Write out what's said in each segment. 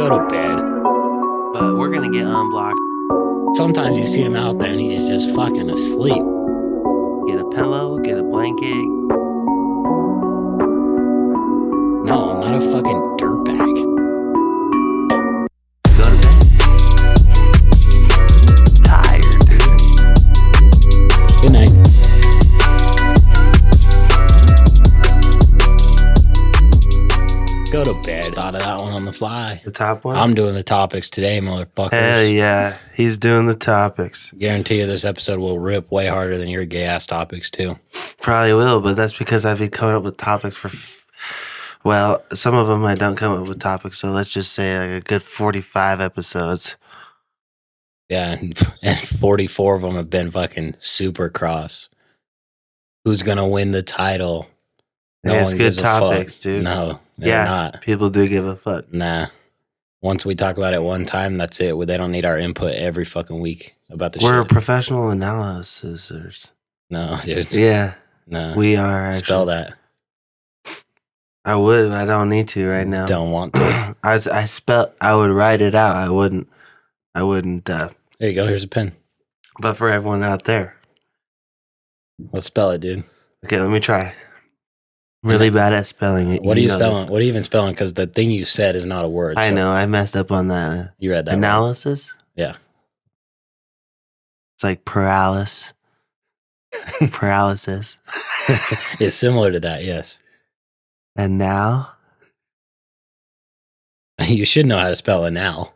Go to bed. But we're going to get unblocked. Sometimes you see him out there and he's just fucking asleep. Get a pillow, get a blanket. No, I'm not a fucking dirtbag. Go to bed. Tired, dude. Good night. Go to bed. Thought of that one on the fly. The top one? I'm doing the topics today, motherfuckers. Hell yeah. He's doing the topics. Guarantee you this episode will rip way harder than your gay ass topics too. Probably will, but that's because I've been coming up with topics for... Well, some of them I don't come up with topics, so let's just say like a good 45 episodes. Yeah, and 44 of them have been fucking super cross. Who's gonna win the title? Hey, it's good topics, dude. No, they're not. People do give a fuck. Nah. Once we talk about it one time, that's it. They don't need our input every fucking week about the shit. We're professional analysis. No, dude. Yeah. No. We are, actually. Spell that. I would, but I don't need to right now. Don't want to. I would write it out. I wouldn't. There you go. Here's a pen. But for everyone out there. Let's spell it, dude. Okay, let me try. Really bad at spelling it. What are you spelling? What are you even spelling? Because the thing you said is not a word. I know. I messed up on that. You read that analysis? Right. Yeah. It's like paralysis. Paralysis. It's similar to that, yes. And now? You should know how to spell anal.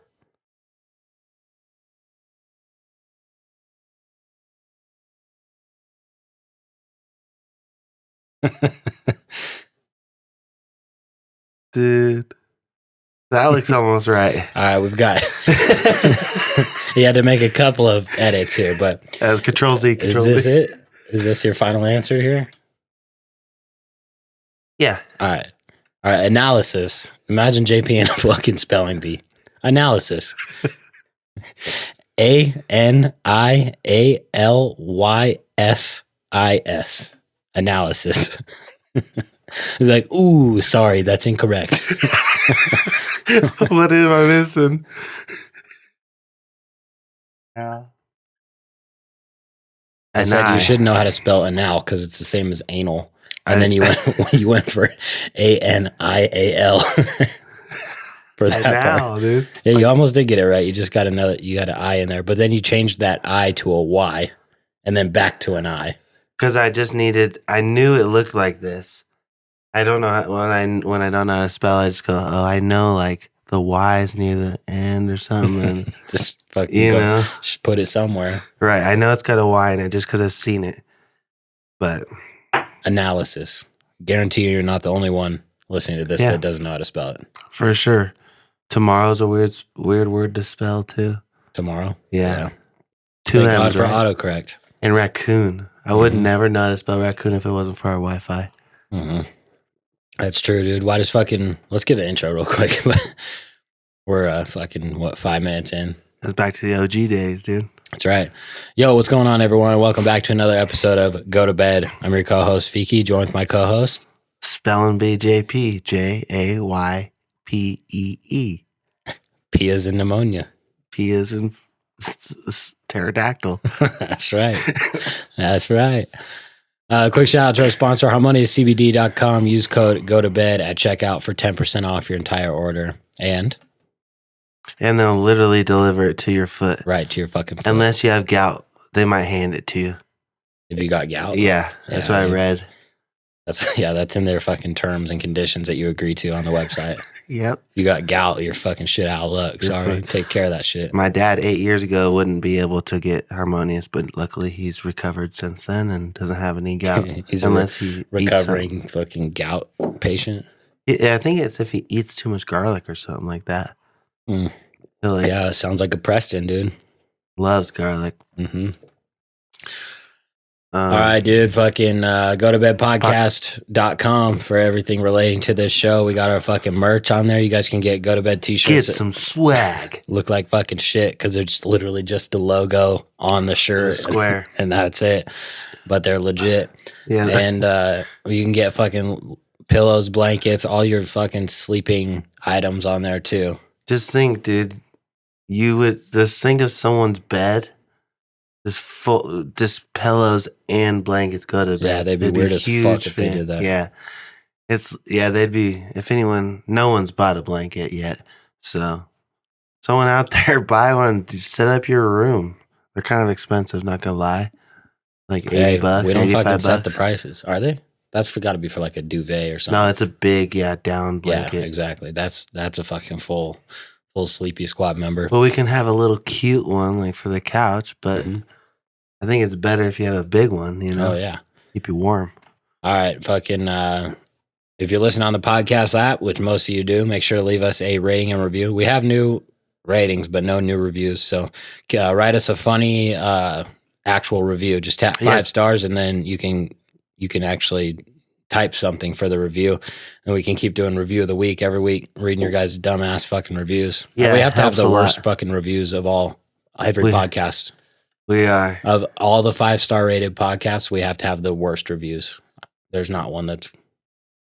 Dude, that looks almost right. All right, we've got. You had to make a couple of edits here, but as Control Z. Is this it? Is this your final answer here? Yeah. All right. Analysis. Imagine JP in a fucking spelling bee. Analysis. ANIALYSIS. Analysis. You're like, ooh, sorry, that's incorrect. What am I missing? I said you should know how to spell anal because it's the same as anal. And then you went for ANIAL for that part. Dude. Yeah, you almost did get it right. You just got an I in there, but then you changed that I to a Y, and then back to an I. Because I knew it looked like this. I don't know when I don't know how to spell. I just go, oh, I know like the Y is near the end or something. Just fucking just put it somewhere. Right. I know it's got a Y in it just because I've seen it. But analysis. Guarantee you're not the only one listening to this that doesn't know how to spell it. For sure. Tomorrow's a weird word to spell too. Tomorrow? Yeah. Thank God for autocorrect. And raccoon. I would never know how to spell raccoon if it wasn't for our Wi-Fi. Mm-hmm. That's true, dude. Let's get the intro real quick. We're 5 minutes in. It's back to the OG days, dude. That's right. Yo, what's going on, everyone? And welcome back to another episode of Go to Bed. I'm your co-host, Feeki, joined with my co-host. Spelling Bee JP. JAYPEE. P as in pneumonia. P as in pterodactyl. That's right. That's right. Quick shout out to our sponsor, harmoniacbd.com. Use code GOTOBED at checkout for 10% off your entire order. And they'll literally deliver it to your foot. Right, to your fucking foot. Unless you have gout, they might hand it to you. If you got gout? Yeah, that's what I read. That's in their fucking terms and conditions that you agree to on the website. Yep. If you got gout, you're fucking shit out of luck. Sorry, take care of that shit. My dad 8 years ago wouldn't be able to get Harmonious, but luckily he's recovered since then and doesn't have any gout. He's he recovering fucking gout patient. Yeah, I think it's if he eats too much garlic or something like that. Mm. Yeah, sounds like a Preston, dude. Loves garlic. Mm-hmm. All right, dude. Fucking go to bedpodcast.com for everything relating to this show. We got our fucking merch on there. You guys can get go to bed t-shirts. Get some swag. Look like fucking shit because they're just literally just the logo on the shirt. Square. And that's it. But they're legit. Yeah. And you can get fucking pillows, blankets, all your fucking sleeping items on there too. Just think, dude. You would just think of someone's bed, just pillows and blankets go to bed. Yeah, they'd be weird as fuck if they did that. Yeah, they'd be. If anyone, no one's bought a blanket yet, so someone out there buy one. Set up your room. They're kind of expensive, not gonna lie. Like $80. We don't fucking $85. set the prices, are they? That's got to be for like a duvet or something. No, it's a big down blanket. Yeah, exactly. That's a fucking full sleepy squad member. Well, we can have a little cute one like for the couch, but I think it's better if you have a big one. You know? Oh yeah, keep you warm. All right, fucking. If you're listening on the podcast app, which most of you do, make sure to leave us a rating and review. We have new ratings, but no new reviews. So write us a funny actual review. Just tap 5 stars, and then you can actually type something for the review, and we can keep doing review of the week every week, reading your guys' dumbass fucking reviews. Yeah, we have to have the worst fucking reviews of every podcast. We are. Of all the 5-star rated podcasts, we have to have the worst reviews. There's not one that's...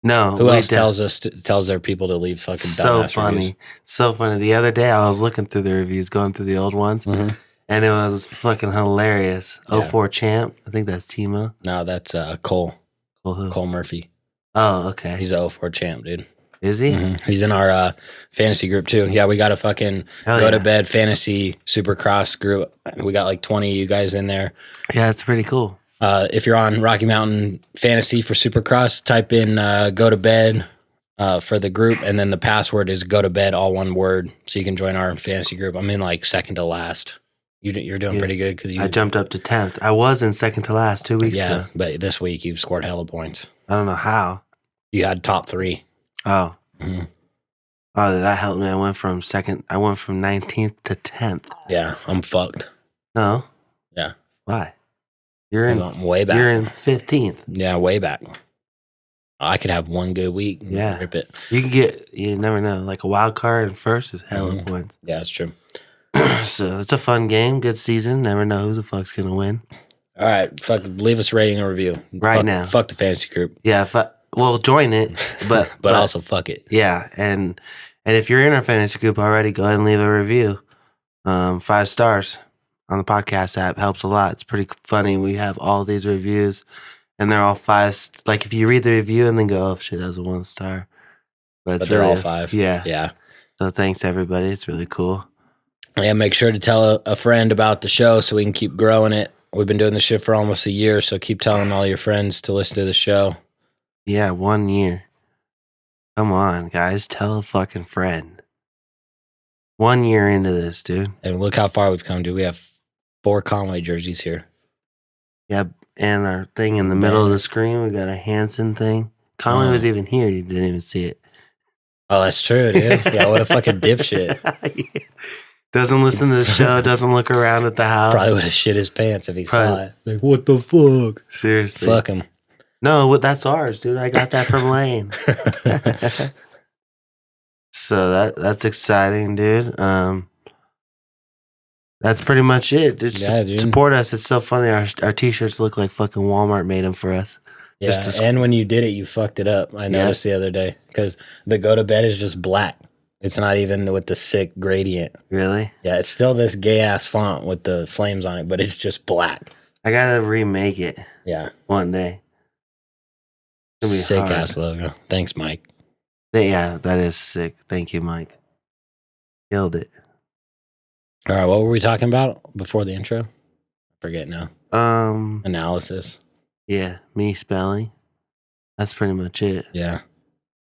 No. Who else tells their people to leave fucking dumbass reviews? So funny. The other day, I was looking through the reviews, going through the old ones, and it was fucking hilarious. Yeah. 04 Champ. I think that's Timo. No, that's Cole. Cole who? Cole Murphy. Oh, okay. He's a 04 Champ, dude. Is he? He's in our fantasy group, too. Yeah, we got a fucking to bed fantasy Supercross group. We got like 20 of you guys in there. Yeah, it's pretty cool. If you're on Rocky Mountain Fantasy for Supercross, type in go to bed for the group, and then the password is go to bed, all one word, so you can join our fantasy group. I'm in like second to last. You're doing pretty good because I jumped up to 10th. I was in second to last 2 weeks ago. Yeah, but this week you've scored hella points. I don't know how. You had top 3. Oh. Oh, that helped me. I went from 19th to 10th. Yeah, I'm fucked. No. Yeah. Why? You're in way back. You're in 15th. Yeah, way back. I could have one good week. Yeah. Rip it. You never know. Like a wild card and first is hella points. Yeah, that's true. So it's a fun game. Good season. Never know who the fuck's going to win. All right. Leave us a rating and review. Now. Fuck the fantasy group. Yeah. Well, join it. But, but also fuck it. Yeah. And if you're in our fantasy group already, go ahead and leave a review. 5 stars on the podcast app helps a lot. It's pretty funny. We have all these reviews, and they're all 5. Like if you read the review and then go, "Oh shit, that was a 1 star," but they're all 5. Yeah, yeah. So thanks to everybody. It's really cool. Yeah, make sure to tell a friend about the show so we can keep growing it. We've been doing this shit for almost a year, so keep telling all your friends to listen to the show. Yeah, 1 year. Come on, guys. Tell a fucking friend. 1 year into this, dude. And look how far we've come, dude. We have 4 Conway jerseys here. Yeah, and our thing in the middle of the screen, we got a Hanson thing. Conway was even here. You didn't even see it. Oh, that's true, dude. Yeah, what a fucking dipshit. Yeah. Doesn't listen to the show, doesn't look around at the house. Probably would have shit his pants if he saw it. Like, what the fuck? Seriously. Fuck him. No, that's ours, dude. I got that from Lane. So that's exciting, dude. That's pretty much it. Dude. Support us. It's so funny. Our t-shirts look like fucking Walmart made them for us. Yeah, and when you did it, you fucked it up. I noticed the other day because the go to bed is just black. It's not even with the sick gradient. Really? Yeah, it's still this gay-ass font with the flames on it, but it's just black. I gotta remake it. Yeah. One day. Sick-ass logo. Thanks, Mike. Yeah, that is sick. Thank you, Mike. Killed it. All right, what were we talking about before the intro? I forget now. Analysis. Yeah, me spelling. That's pretty much it. Yeah.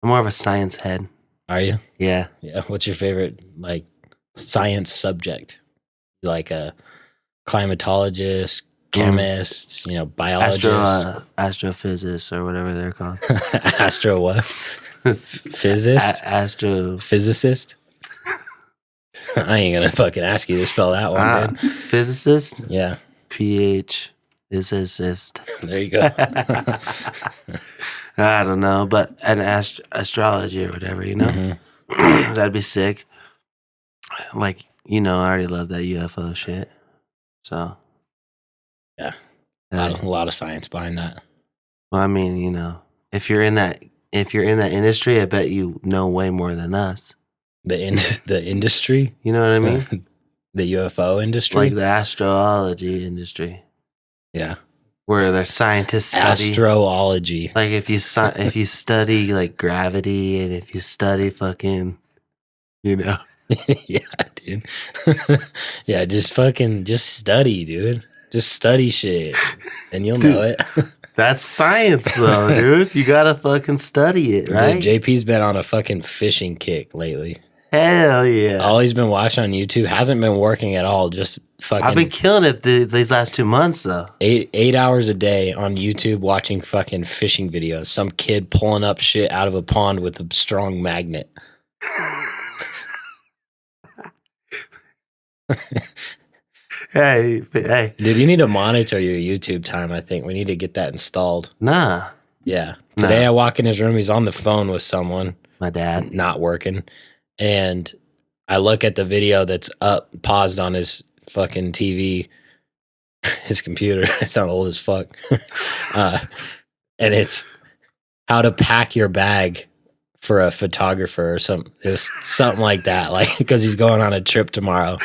I'm more of a science head. Are you? Yeah. Yeah. What's your favorite, science subject? Like a climatologist, chemist, biologist? Astrophysicist or whatever they're called. Astro what? Physicist? Astrophysicist? I ain't gonna fucking ask you to spell that one, dude. Physicist? Yeah. PH physicist. There you go. I don't know, but an astrology or whatever, That'd be sick. Like, I already love that UFO shit. So. Yeah. A lot of science behind that. Well, I mean, if you're in that industry, I bet you know way more than us. The industry? You know what I mean? The UFO industry? Like the astrology industry. Yeah. Where their scientists study Astrology. like if you study like gravity and if you study fucking, you know. Yeah, dude. Yeah, just study, dude. Just study shit and you'll know it. That's science though, dude. You gotta fucking study it, right? Dude, JP's been on a fucking fishing kick lately. Hell yeah. All he's been watching on YouTube hasn't been working at all. Just fucking. I've been killing it these last 2 months though. 8 hours a day on YouTube watching fucking fishing videos. Some kid pulling up shit out of a pond with a strong magnet. Hey. Dude, you need to monitor your YouTube time, I think. We need to get that installed. Nah. Yeah. Today I walk in his room, he's on the phone with someone. My dad. Not working. And I look at the video that's up, paused on his fucking TV, his computer. I sound old as fuck. And it's how to pack your bag for a photographer or something. It's something like that. Like, because he's going on a trip tomorrow.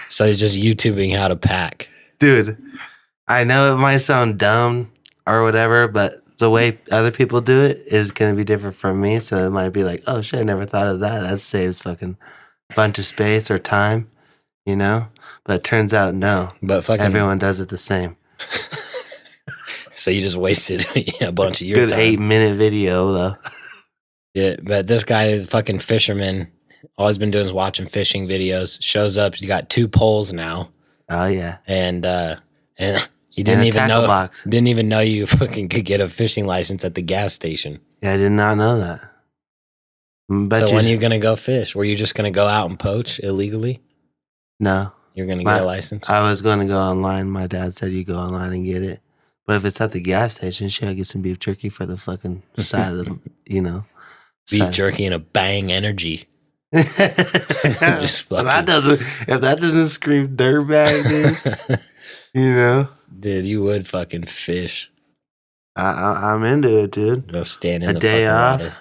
So he's just YouTubing how to pack. Dude, I know it might sound dumb or whatever, but the way other people do it is going to be different from me. So it might be like, oh shit, I never thought of that. That saves fucking bunch of space or time, you know? But it turns out, no. But fucking everyone does it the same. So you just wasted a bunch of your time. Good 8-minute video, though. Yeah, but this guy, fucking fisherman, all he's been doing is watching fishing videos. Shows up, he's got 2 poles now. Oh yeah, and you didn't even know you fucking could get a fishing license at the gas station. Yeah, I did not know that. So when are you gonna go fish? Were you just gonna go out and poach illegally? No, you're gonna get a license. I was gonna go online. My dad said you go online and get it. But if it's at the gas station, shit, I get some beef jerky for the fucking side of the, you know. Beef jerky and a Bang Energy. Just fucking. If that doesn't scream dirtbag, dude, you know. Dude, you would fucking fish. I'm into it, dude. Go stand in a the day fucking off. water.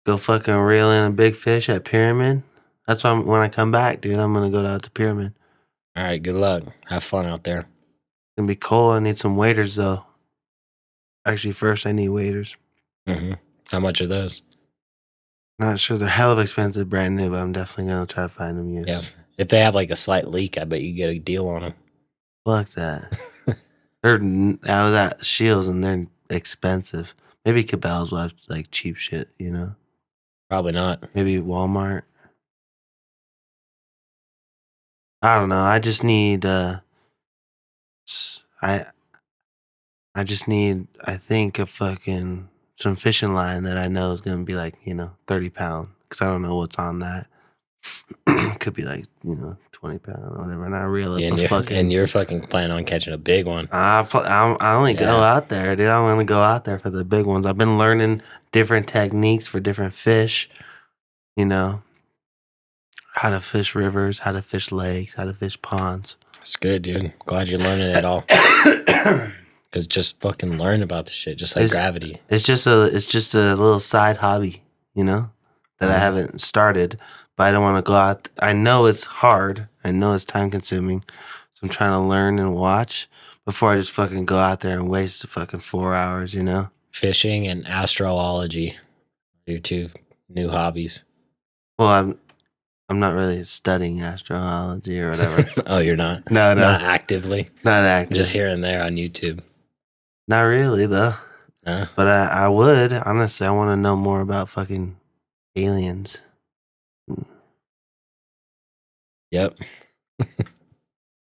Go fucking reel in a big fish at Pyramid. That's why when I come back, dude, I'm gonna go out to Pyramid. All right, good luck. Have fun out there. It's gonna be cold. I need some waders though. Actually, first I need waders. Mm-hmm. How much are those? Not sure. They're hell of expensive, brand new, but I'm definitely gonna try to find them used. Yeah, if they have like a slight leak, I bet you get a deal on them. Fuck that. I was at Shields and they're expensive. Maybe Cabela's will have like cheap shit, you know. Probably not. Maybe Walmart. I don't know. I just need. I just need. I think a fucking some fishing line that I know is gonna be like 30 pound because I don't know what's on that. Could be like 20 pound or whatever. And I reel up and you're fucking planning on catching a big one. I only go out there, dude. I want to go out there for the big ones. I've been learning different techniques for different fish. You know, how to fish rivers, how to fish lakes, how to fish ponds. That's good, dude. Glad you're learning it all. Because just fucking learn about the shit, just like gravity. It's just a little side hobby, that I haven't started. But I don't want to go out. I know it's hard. I know it's time consuming. So I'm trying to learn and watch before I just fucking go out there and waste fucking 4 hours, Fishing and astrology are your 2 new hobbies. Well, I'm not really studying astrology or whatever. Oh, you're not? No. Not actively? Not actively. Just here and there on YouTube? Not really, though. No? But I would. Honestly, I want to know more about fucking aliens. Yep.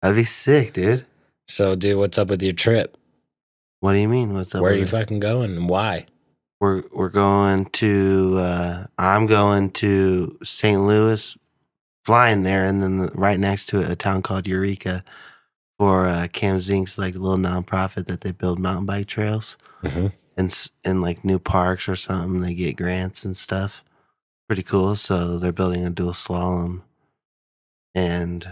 That'd be sick, dude. So, dude, what's up with your trip? What do you mean? What's up? Where are you fucking going and why? We're going to. I'm going to St. Louis, flying there, and then right next to it, a town called Eureka, for Cam Zink's like a little nonprofit that they build mountain bike trails, and like new parks or something. They get grants and stuff. Pretty cool. So they're building a dual slalom. And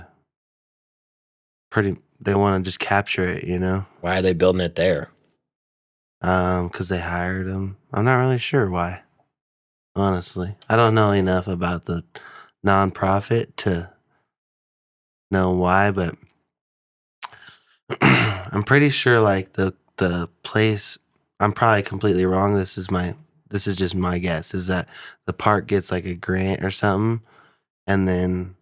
they want to just capture it, Why are they building it there? Because they hired them. I'm not really sure why. Honestly, I don't know enough about the nonprofit to know why, but I'm pretty sure like the place, I'm probably completely wrong. This is just my guess, is that the park gets like a grant or something, and then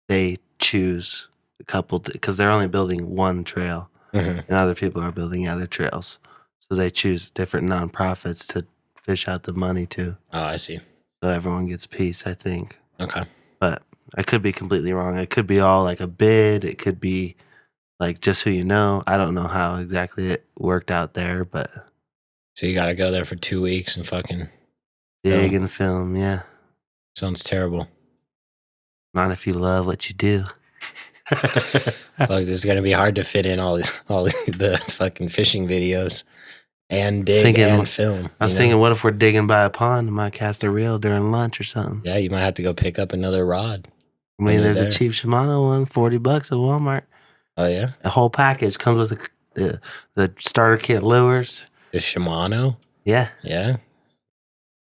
they choose a couple, because they're only building one trail, and other people are building other trails. So they choose different nonprofits to fish out the money to. Oh, I see. So everyone gets a piece, I think. Okay. But I could be completely wrong. It could be all like a bid. It could be like just who you know. I don't know how exactly it worked out there, but So you got to go there for 2 weeks and fucking dig and film, yeah. sounds terrible. Not if you love what you do. Fuck, this is gonna be hard to fit in all the fucking fishing videos and dig and film. I was thinking, what if we're digging by a pond and might cast a reel during lunch or something? Yeah, you might have to go pick up another rod. I mean, there's a cheap Shimano one, $40 at Walmart. Oh yeah, a whole package comes with the starter kit lures. The Shimano. Yeah, yeah.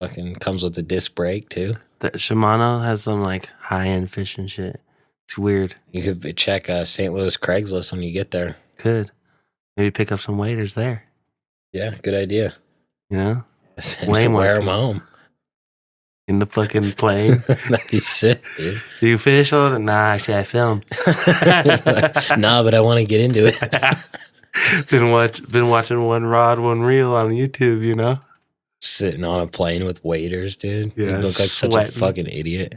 Fucking comes with a disc brake too. The Shimano has some like high end fishing shit. It's weird. You could check St. Louis Craigslist when you get there. Could maybe pick up some waders there. Yeah, good idea. You know, way more. Wear them home in the fucking plane. That'd be sick, dude. Do you fish on it? Nah, actually, I film. Nah, but I want to get into it. Been watching one rod, one reel on YouTube. You know, sitting on a plane with waders, dude. Yeah, you look like such a fucking idiot.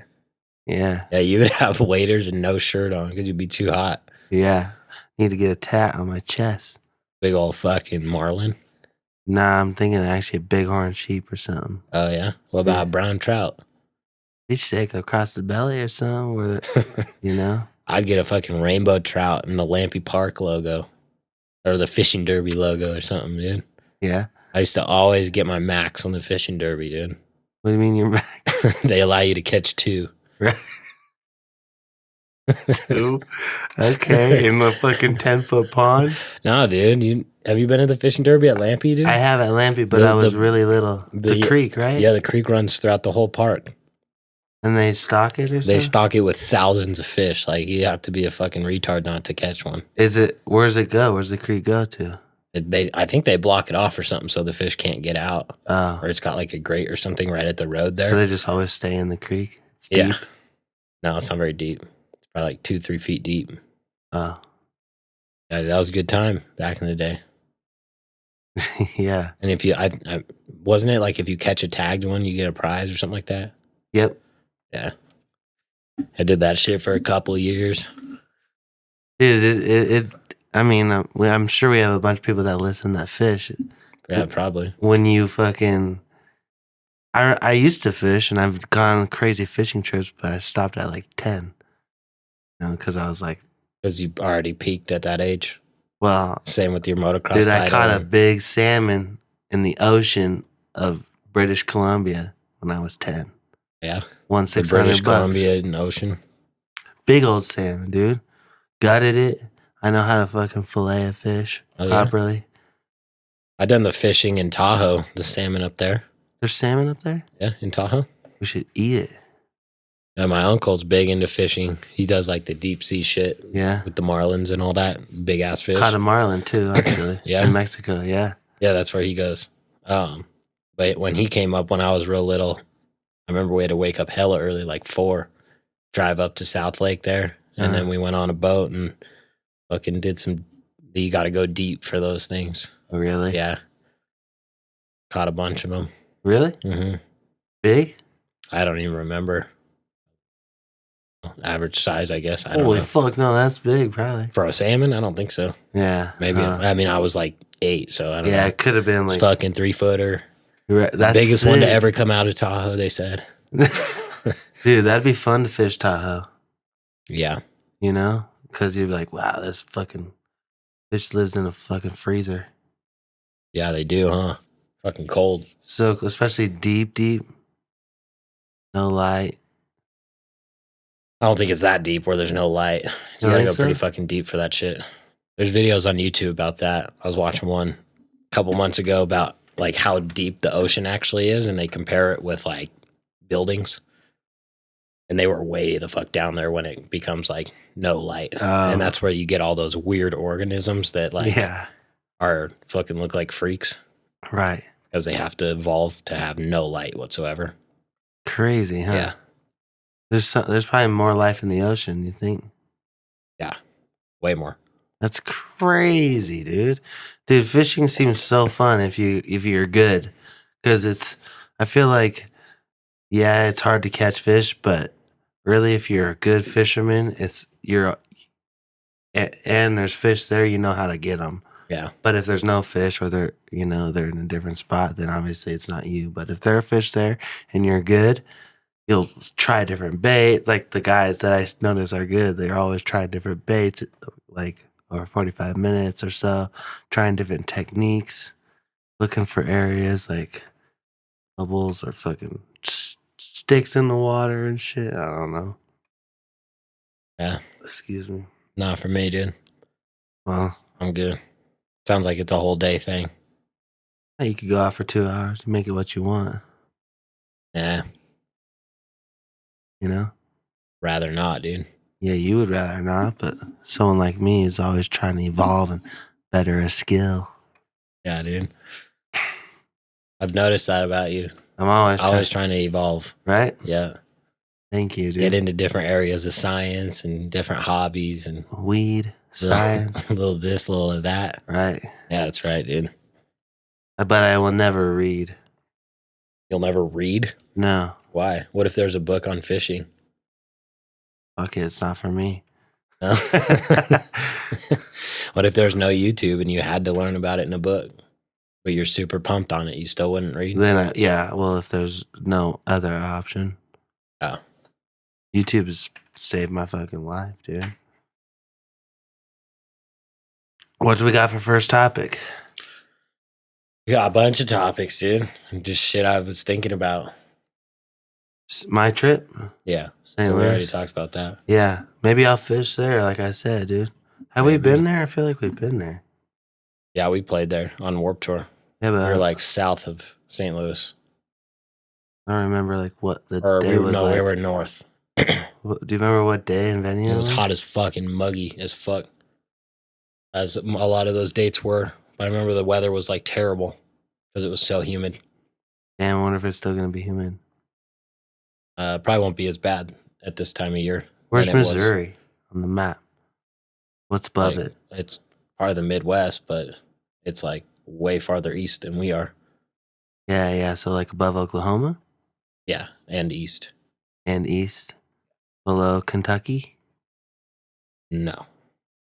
Yeah. Yeah, you would have waders and no shirt on because you'd be too hot. Yeah. Need to get a tat on my chest. Big old fucking marlin. Nah, I'm thinking actually a bighorn sheep or something. Oh, yeah? What about a brown trout? He's sick across the belly or something. Or, you know? I'd get a fucking rainbow trout and the Lampe Park logo. Or the fishing derby logo or something, dude. Yeah. I used to always get my max on the fishing derby, dude. What do you mean your max? They allow you to catch 2. Right. 2? Okay, in the fucking 10-foot pond? No, dude. Have you been at the fishing derby at Lampe, dude? I have at Lampe, but I was really little. It's a creek, right? Yeah, the creek runs throughout the whole park. And they stock it or something? They stock it with thousands of fish. Like, you have to be a fucking retard not to catch one. Where's it go? Where's the creek go to? I think they block it off or something so the fish can't get out. Oh. Or it's got like a grate or something right at the road there. So they just always stay in the creek? It's yeah. Deep? No, it's not very deep. It's probably like 2-3 feet deep. Oh. Yeah, that was a good time back in the day. Yeah. And if you, wasn't it like if you catch a tagged one, you get a prize or something like that? Yep. Yeah. I did that shit for a couple of years. Dude, I mean, I'm sure we have a bunch of people that listen that fish. Yeah, probably. When you fucking... I used to fish, and I've gone on crazy fishing trips, but I stopped at like 10. You know, because I was like... Because you already peaked at that age? Well... Same with your motocross Dude, I caught a big salmon in the ocean of British Columbia when I was 10. Yeah? $1,600. British Columbia in ocean? Big old salmon, dude. Gutted it. I know how to fucking fillet a fish properly. I done the fishing in Tahoe, the salmon up there. There's salmon up there? Yeah, in Tahoe. We should eat it. Yeah, my uncle's big into fishing. He does like the deep sea shit. Yeah. With the marlins and all that big ass fish. Caught a marlin too, actually. Yeah. In Mexico, yeah. Yeah, that's where he goes. But when he came up when I was real little, I remember we had to wake up hella early, like 4, drive up to South Lake there. And then we went on a boat and fucking did some, you got to go deep for those things. Oh, really? Yeah. Caught a bunch of them. Really? Mm-hmm. Big? I don't even remember. Average size, I guess. I don't know. Holy fuck, no, that's big, probably. For a salmon? I don't think so. Yeah. Maybe. I mean, I was like 8, so I don't know. Yeah, it could have been like... fucking 3-footer. Right, the biggest one to ever come out of Tahoe, they said. Dude, that'd be fun to fish Tahoe. Yeah. You know? Because you'd be like, wow, this fucking fish lives in a fucking freezer. Yeah, they do, huh? Fucking cold. So, especially deep. No light. I don't think it's that deep where there's no light. You gotta go pretty fucking deep for that shit. There's videos on YouTube about that. I was watching one a couple months ago about like how deep the ocean actually is, and they compare it with like buildings. And they were way the fuck down there when it becomes like no light. And that's where you get all those weird organisms that like are fucking look like freaks. Right. Because they have to evolve to have no light whatsoever. Crazy, huh? Yeah. There's probably more life in the ocean, you think? Yeah. Way more. That's crazy, dude. Dude, fishing seems so fun if you're good. Because I feel like, yeah, it's hard to catch fish, but really if you're a good fisherman, and there's fish there, you know how to get them. Yeah. But if there's no fish or they're in a different spot, then obviously it's not you. But if there are fish there and you're good, you'll try different bait. Like the guys that I notice are good, they're always trying different baits, like over 45 minutes or so, trying different techniques, looking for areas like bubbles or fucking sticks in the water and shit. I don't know. Yeah. Excuse me. Not for me, dude. Well, I'm good. Sounds like it's a whole day thing. you could go out for 2 hours. You make it what you want. Yeah. You know? Rather not, dude. Yeah, you would rather not, but someone like me is always trying to evolve and better a skill. Yeah, dude. I've noticed that about you. I'm always trying to evolve. Right? Yeah. Thank you, dude. Get into different areas of science and different hobbies and weed, science. A little this, a little of that. Right. Yeah, that's right, dude. But I will never read. You'll never read? No. Why? What if there's a book on fishing? Fuck it, it's not for me. No? What if there's no YouTube and you had to learn about it in a book, but you're super pumped on it? You still wouldn't read? Then, if there's no other option. Oh. YouTube has saved my fucking life, dude. What do we got for first topic? We got a bunch of topics, dude. Just shit I was thinking about. My trip? Yeah. St. So we Louis. already talked about that. Yeah. Maybe I'll fish there, like I said, dude. Have we been there? I feel like we've been there. Yeah, we played there on Warped Tour. Yeah, but we were like south of St. Louis. I don't remember like what the day was. No, like. we were north. Do you remember what day and venue? It was hot as fuck and muggy as fuck. As a lot of those dates were. But I remember the weather was like terrible because it was so humid. Damn, I wonder if it's still going to be humid. Probably won't be as bad at this time of year. Where's Missouri on the map? What's above it? It's part of the Midwest, but it's like way farther east than we are. Yeah. So like above Oklahoma? Yeah, and east. And east? Below Kentucky? No.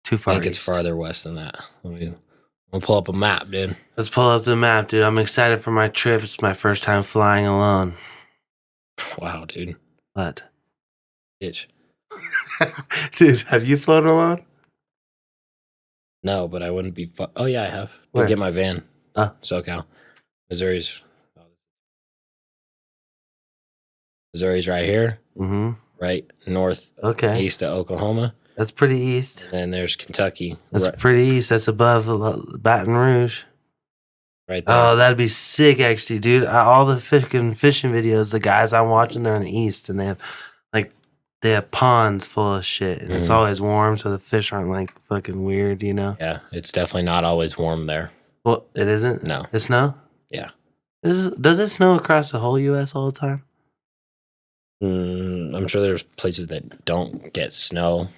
Too far I think it's farther west than that. We'll pull up a map, dude. Let's pull up the map, dude. I'm excited for my trip. It's my first time flying alone. Wow, dude. What? Bitch. Dude, have you flown alone? No, but I wouldn't be... Oh, yeah, I have. Where? Go get my van. SoCal. Missouri's right here. Mm-hmm. Right north, east of Oklahoma. That's pretty east. And then there's Kentucky. That's pretty east. That's above Baton Rouge. Right there. Oh, that'd be sick, actually, dude. All the fishing videos, the guys I'm watching, they're in the east, and they have ponds full of shit, and it's always warm, so the fish aren't like fucking weird, you know? Yeah, it's definitely not always warm there. Well, it isn't? No. It snow? Yeah. Does it snow across the whole U.S. all the time? I'm sure there's places that don't get snow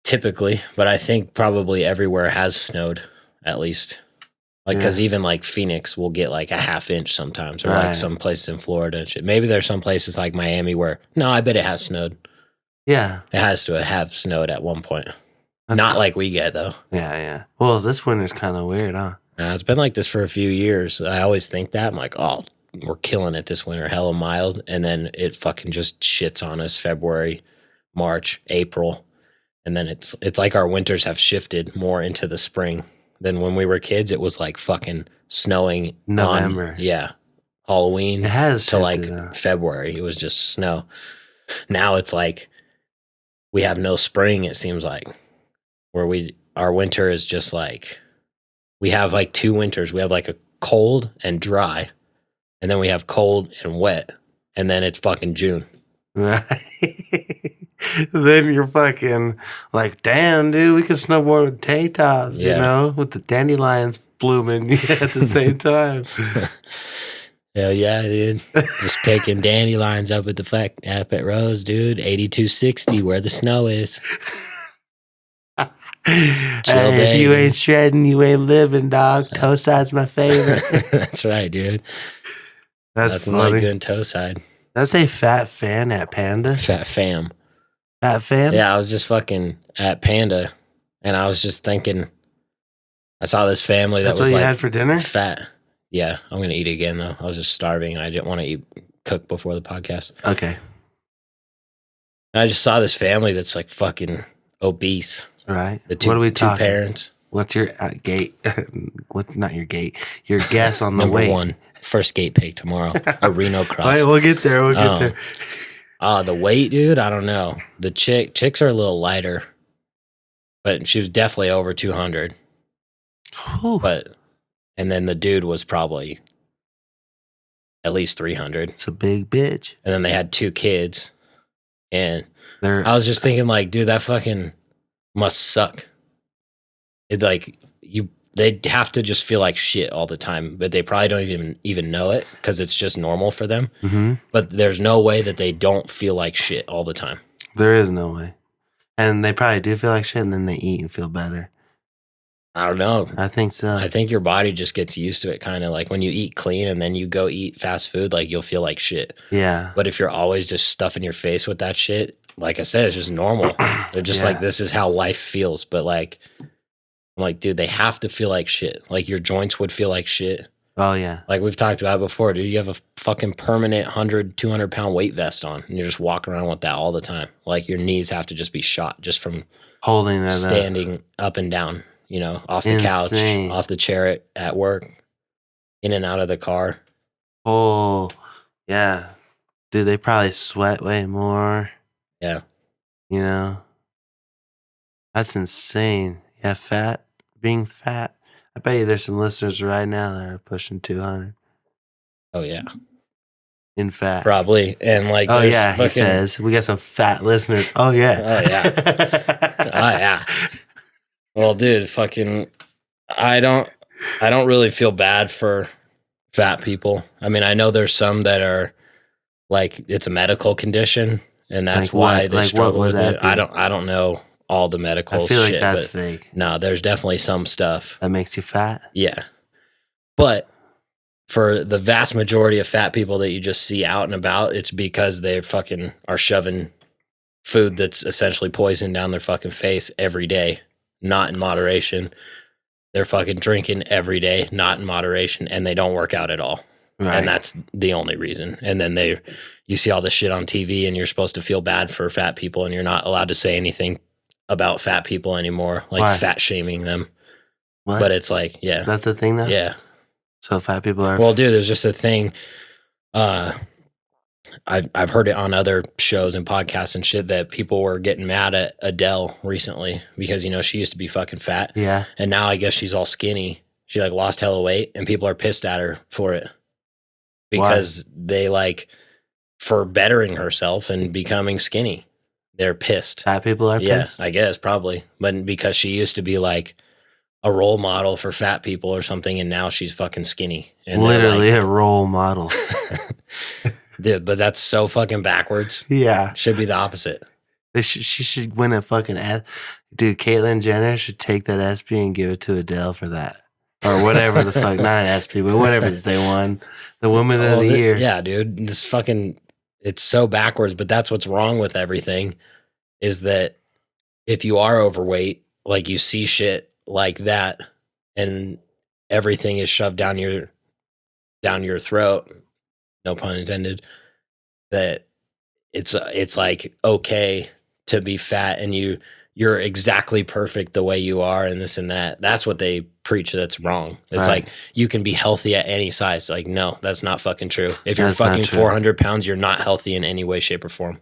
typically, but I think probably everywhere has snowed at least. Like, because even like Phoenix will get like a half inch sometimes, or like some places in Florida and shit. Maybe there's some places like Miami where, no, I bet it has snowed. Yeah. It has to have snowed at one point. Not like we get, though. Yeah. Well, this winter's kind of weird, huh? It's been like this for a few years. I always think that. I'm like, oh, we're killing it this winter, hella mild. And then it fucking just shits on us February, March, April. And then it's like our winters have shifted more into the spring. Than when we were kids, it was like fucking snowing November. Halloween. It has to like February. It was just snow. Now it's like we have no spring, it seems like. Where our winter is just like, we have like 2 winters. We have like a cold and dry, and then we have cold and wet, and then it's fucking June. Right. Then you're fucking like, damn, dude, we can snowboard with tank tops, you Yeah. know, with the dandelions blooming at the same time. Hell yeah, dude. Just picking dandelions up at the up at Rose, dude. 8260, where the snow is. Hey, if you ain't shredding, you ain't living, dog. Toe side's my favorite. That's right, dude. That's Nothing funny. like good toe side. Did I say fat fan at Panda? Fat fam. Fat fan? Yeah, I was just fucking at Panda, and I was just thinking, I saw this family that That's was what you like had for dinner? fat. Yeah, I'm gonna eat again though. I was just starving, and I didn't want to cook before the podcast. Okay. And I just saw this family that's like fucking obese. Right. The two, what are we two talking? parents. What's your gate? What's not your gate? Your guess on the Number weight. one, first gate pick tomorrow. A Reno cross. Wait, we'll get there. We'll get there. The weight, dude, I don't know. The chicks are a little lighter, but she was definitely over 200. Whew. And then the dude was probably at least 300. It's a big bitch. And then they had 2 kids. And They're I was just thinking, like, dude, that fucking must suck. It like they'd have to just feel like shit all the time, but they probably don't even know it because it's just normal for them. Mm-hmm. But there's no way that they don't feel like shit all the time. There is no way. And they probably do feel like shit, and then they eat and feel better. I don't know. I think so. I think your body just gets used to it, kind of like when you eat clean and then you go eat fast food, like you'll feel like shit. Yeah. But if you're always just stuffing your face with that shit, like I said, it's just normal. They're just like, this is how life feels. But like, I'm like, dude, they have to feel like shit. Like your joints would feel like shit. Oh, yeah. Like we've talked about before, dude, you have a fucking permanent 100, 200 pound weight vest on and you're just walking around with that all the time. Like your knees have to just be shot just from holding that standing up and down, you know, off the couch, off the chair at work, in and out of the car. Oh, yeah. Dude, they probably sweat way more. Yeah. You know? That's insane. Yeah, being fat. I bet you there's some listeners right now that are pushing 200 Oh, yeah. in fat. Probably. And like, oh, yeah, he says. We got some fat listeners. Oh, yeah. Oh, yeah. Oh, yeah. Well, dude, fucking, I don't really feel bad for fat people. I mean, I know there's some that are like, it's a medical condition and that's like why they struggle with it. I don't know all the medical shit. I feel like that's fake. No, there's definitely some stuff that makes you fat. Yeah. But for the vast majority of fat people that you just see out and about, it's because they fucking are shoving food that's essentially poison down their fucking face every day, not in moderation. They're fucking drinking every day, not in moderation, and they don't work out at all. Right. And that's the only reason. And then you see all this shit on TV and you're supposed to feel bad for fat people and you're not allowed to say anything about fat people anymore, like fat shaming them. What? But it's like, yeah. That's the thing though? Yeah. So fat people are... Well, dude, there's just a thing. I've heard it on other shows and podcasts and shit that people were getting mad at Adele recently because, you know, she used to be fucking fat. Yeah. And now I guess she's all skinny. She like lost hella weight and people are pissed at her for it. Because they like, for bettering herself and becoming skinny, they're pissed. Fat people are pissed? Yeah, I guess, probably. But because she used to be like a role model for fat people or something, and now she's fucking skinny. And literally like, a role model. Dude, but that's so fucking backwards. Yeah. Should be the opposite. She should win a fucking... Dude, Caitlyn Jenner should take that SP and give it to Adele for that. Or whatever the fuck. Not an SP, but whatever they won. The Woman of the Year. Yeah, dude. This fucking... It's so backwards, but that's what's wrong with everything is that if you are overweight, like you see shit like that and everything is shoved down your throat, no pun intended, that it's like okay to be fat and you're exactly perfect the way you are and this and that. That's what they preach that's wrong. It's like you can be healthy at any size. Like, no, that's not fucking true. If you're fucking 400 pounds, you're not healthy in any way, shape, or form.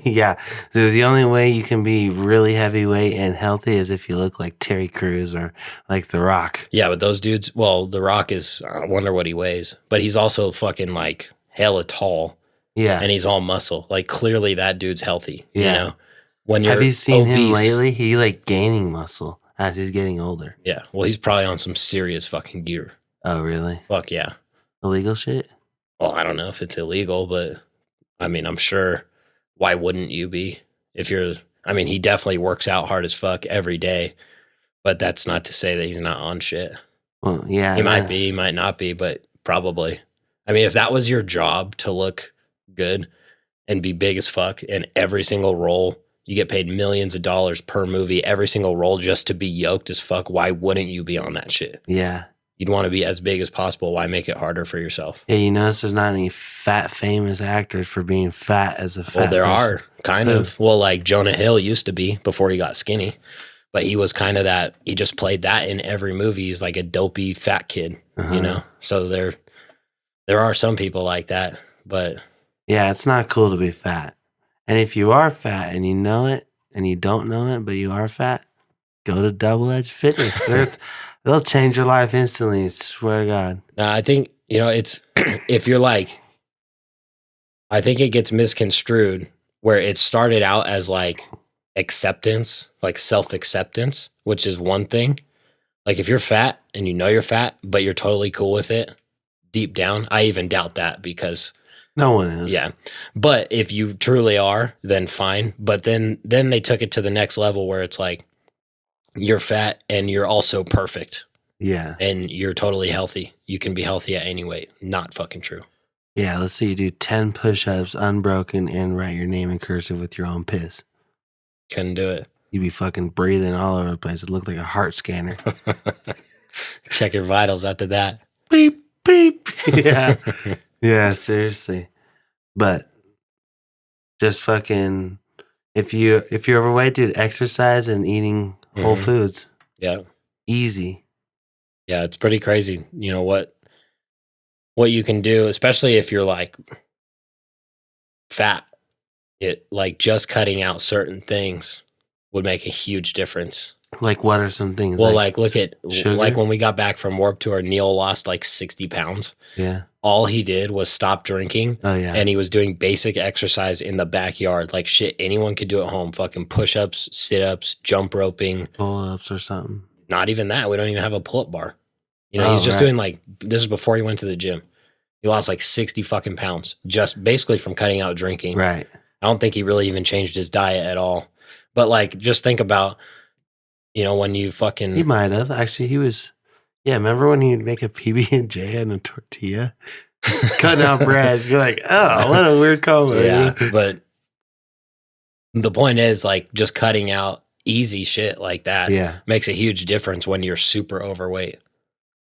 Yeah. The only way you can be really heavyweight and healthy is if you look like Terry Crews or like The Rock. Yeah, but those dudes, well, The Rock is, I wonder what he weighs, but he's also fucking like hella tall. Yeah. and he's all muscle. Like, clearly that dude's healthy. Yeah. You know, when you're Have you seen obese, him lately? He like gaining muscle as he's getting older. Yeah. Well, he's probably on some serious fucking gear. Oh, really? Fuck yeah. Illegal shit? Well, I don't know if it's illegal, but I mean, I'm sure. Why wouldn't you be? If you're, I mean, he definitely works out hard as fuck every day, but that's not to say that he's not on shit. Well, yeah. He might be, he might not be, but probably. I mean, if that was your job to look good and be big as fuck in every single role, you get paid millions of dollars per movie, every single role just to be yoked as fuck, why wouldn't you be on that shit? Yeah. You'd want to be as big as possible. Why make it harder for yourself? Yeah, you notice there's not any fat famous actors for being fat as a fat Well, there person. are kind of. Well, like Jonah Hill used to be before he got skinny, but he was kind of that. He just played that in every movie. He's like a dopey fat kid, you know? So there are some people like that, but yeah, it's not cool to be fat. And if you are fat and you know it and you don't know it, but you are fat, go to Double Edge Fitness. They'll change your life instantly. Swear to God. I think, you know, it's if you're like, I think it gets misconstrued where it started out as like acceptance, like self-acceptance, which is one thing. Like if you're fat and you know you're fat, but you're totally cool with it deep down, I even doubt that because no one is. Yeah. But if you truly are, then fine. But then they took it to the next level where it's like you're fat and you're also perfect. Yeah. And you're totally healthy. You can be healthy at any weight. Not fucking true. Yeah, let's say you do 10 push-ups unbroken and write your name in cursive with your own piss. Couldn't do it. You'd be fucking breathing all over the place. It looked like a heart scanner. Check your vitals after that. Beep, beep. Yeah. Yeah, seriously. But just fucking if you're overweight, dude, exercise and eating whole foods. Yeah. Easy. Yeah, it's pretty crazy. You know what you can do, especially if you're like fat. It like just cutting out certain things would make a huge difference. Like what are some things? Well, like look at sugar? Like when we got back from Warped Tour, Neil lost like 60 pounds. Yeah. All he did was stop drinking. Oh, yeah. And he was doing basic exercise in the backyard, like shit anyone could do at home. Fucking push-ups, sit-ups, jump roping. Pull-ups or something. Not even that. We don't even have a pull-up bar. You know, he's just doing like, this is before he went to the gym. He lost like 60 fucking pounds just basically from cutting out drinking. Right. I don't think he really even changed his diet at all. But like, just think about, you know, when you fucking... He might have. Actually, he was... Yeah, remember when he'd make a PB&J and a tortilla? Cutting out bread. You're like, oh, what a weird combo. Yeah, but the point is, like, just cutting out easy shit like that makes a huge difference when you're super overweight.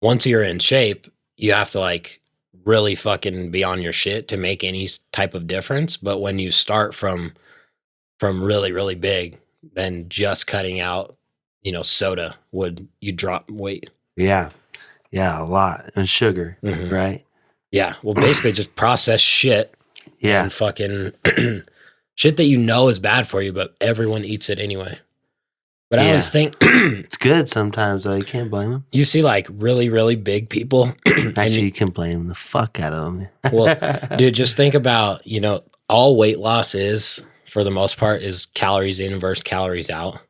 Once you're in shape, you have to, like, really fucking be on your shit to make any type of difference. But when you start from really, really big, then just cutting out, you know, soda you drop weight. Yeah. Yeah, a lot. And sugar, right? Yeah. Well, basically just processed shit. Yeah. And fucking shit that you know is bad for you, but everyone eats it anyway. But I always think it's good sometimes, though. You can't blame them. You see, like, really, really big people. Actually, you can blame the fuck out of them. Well, dude, just think about, you know, all weight loss is, for the most part, is calories in versus calories out.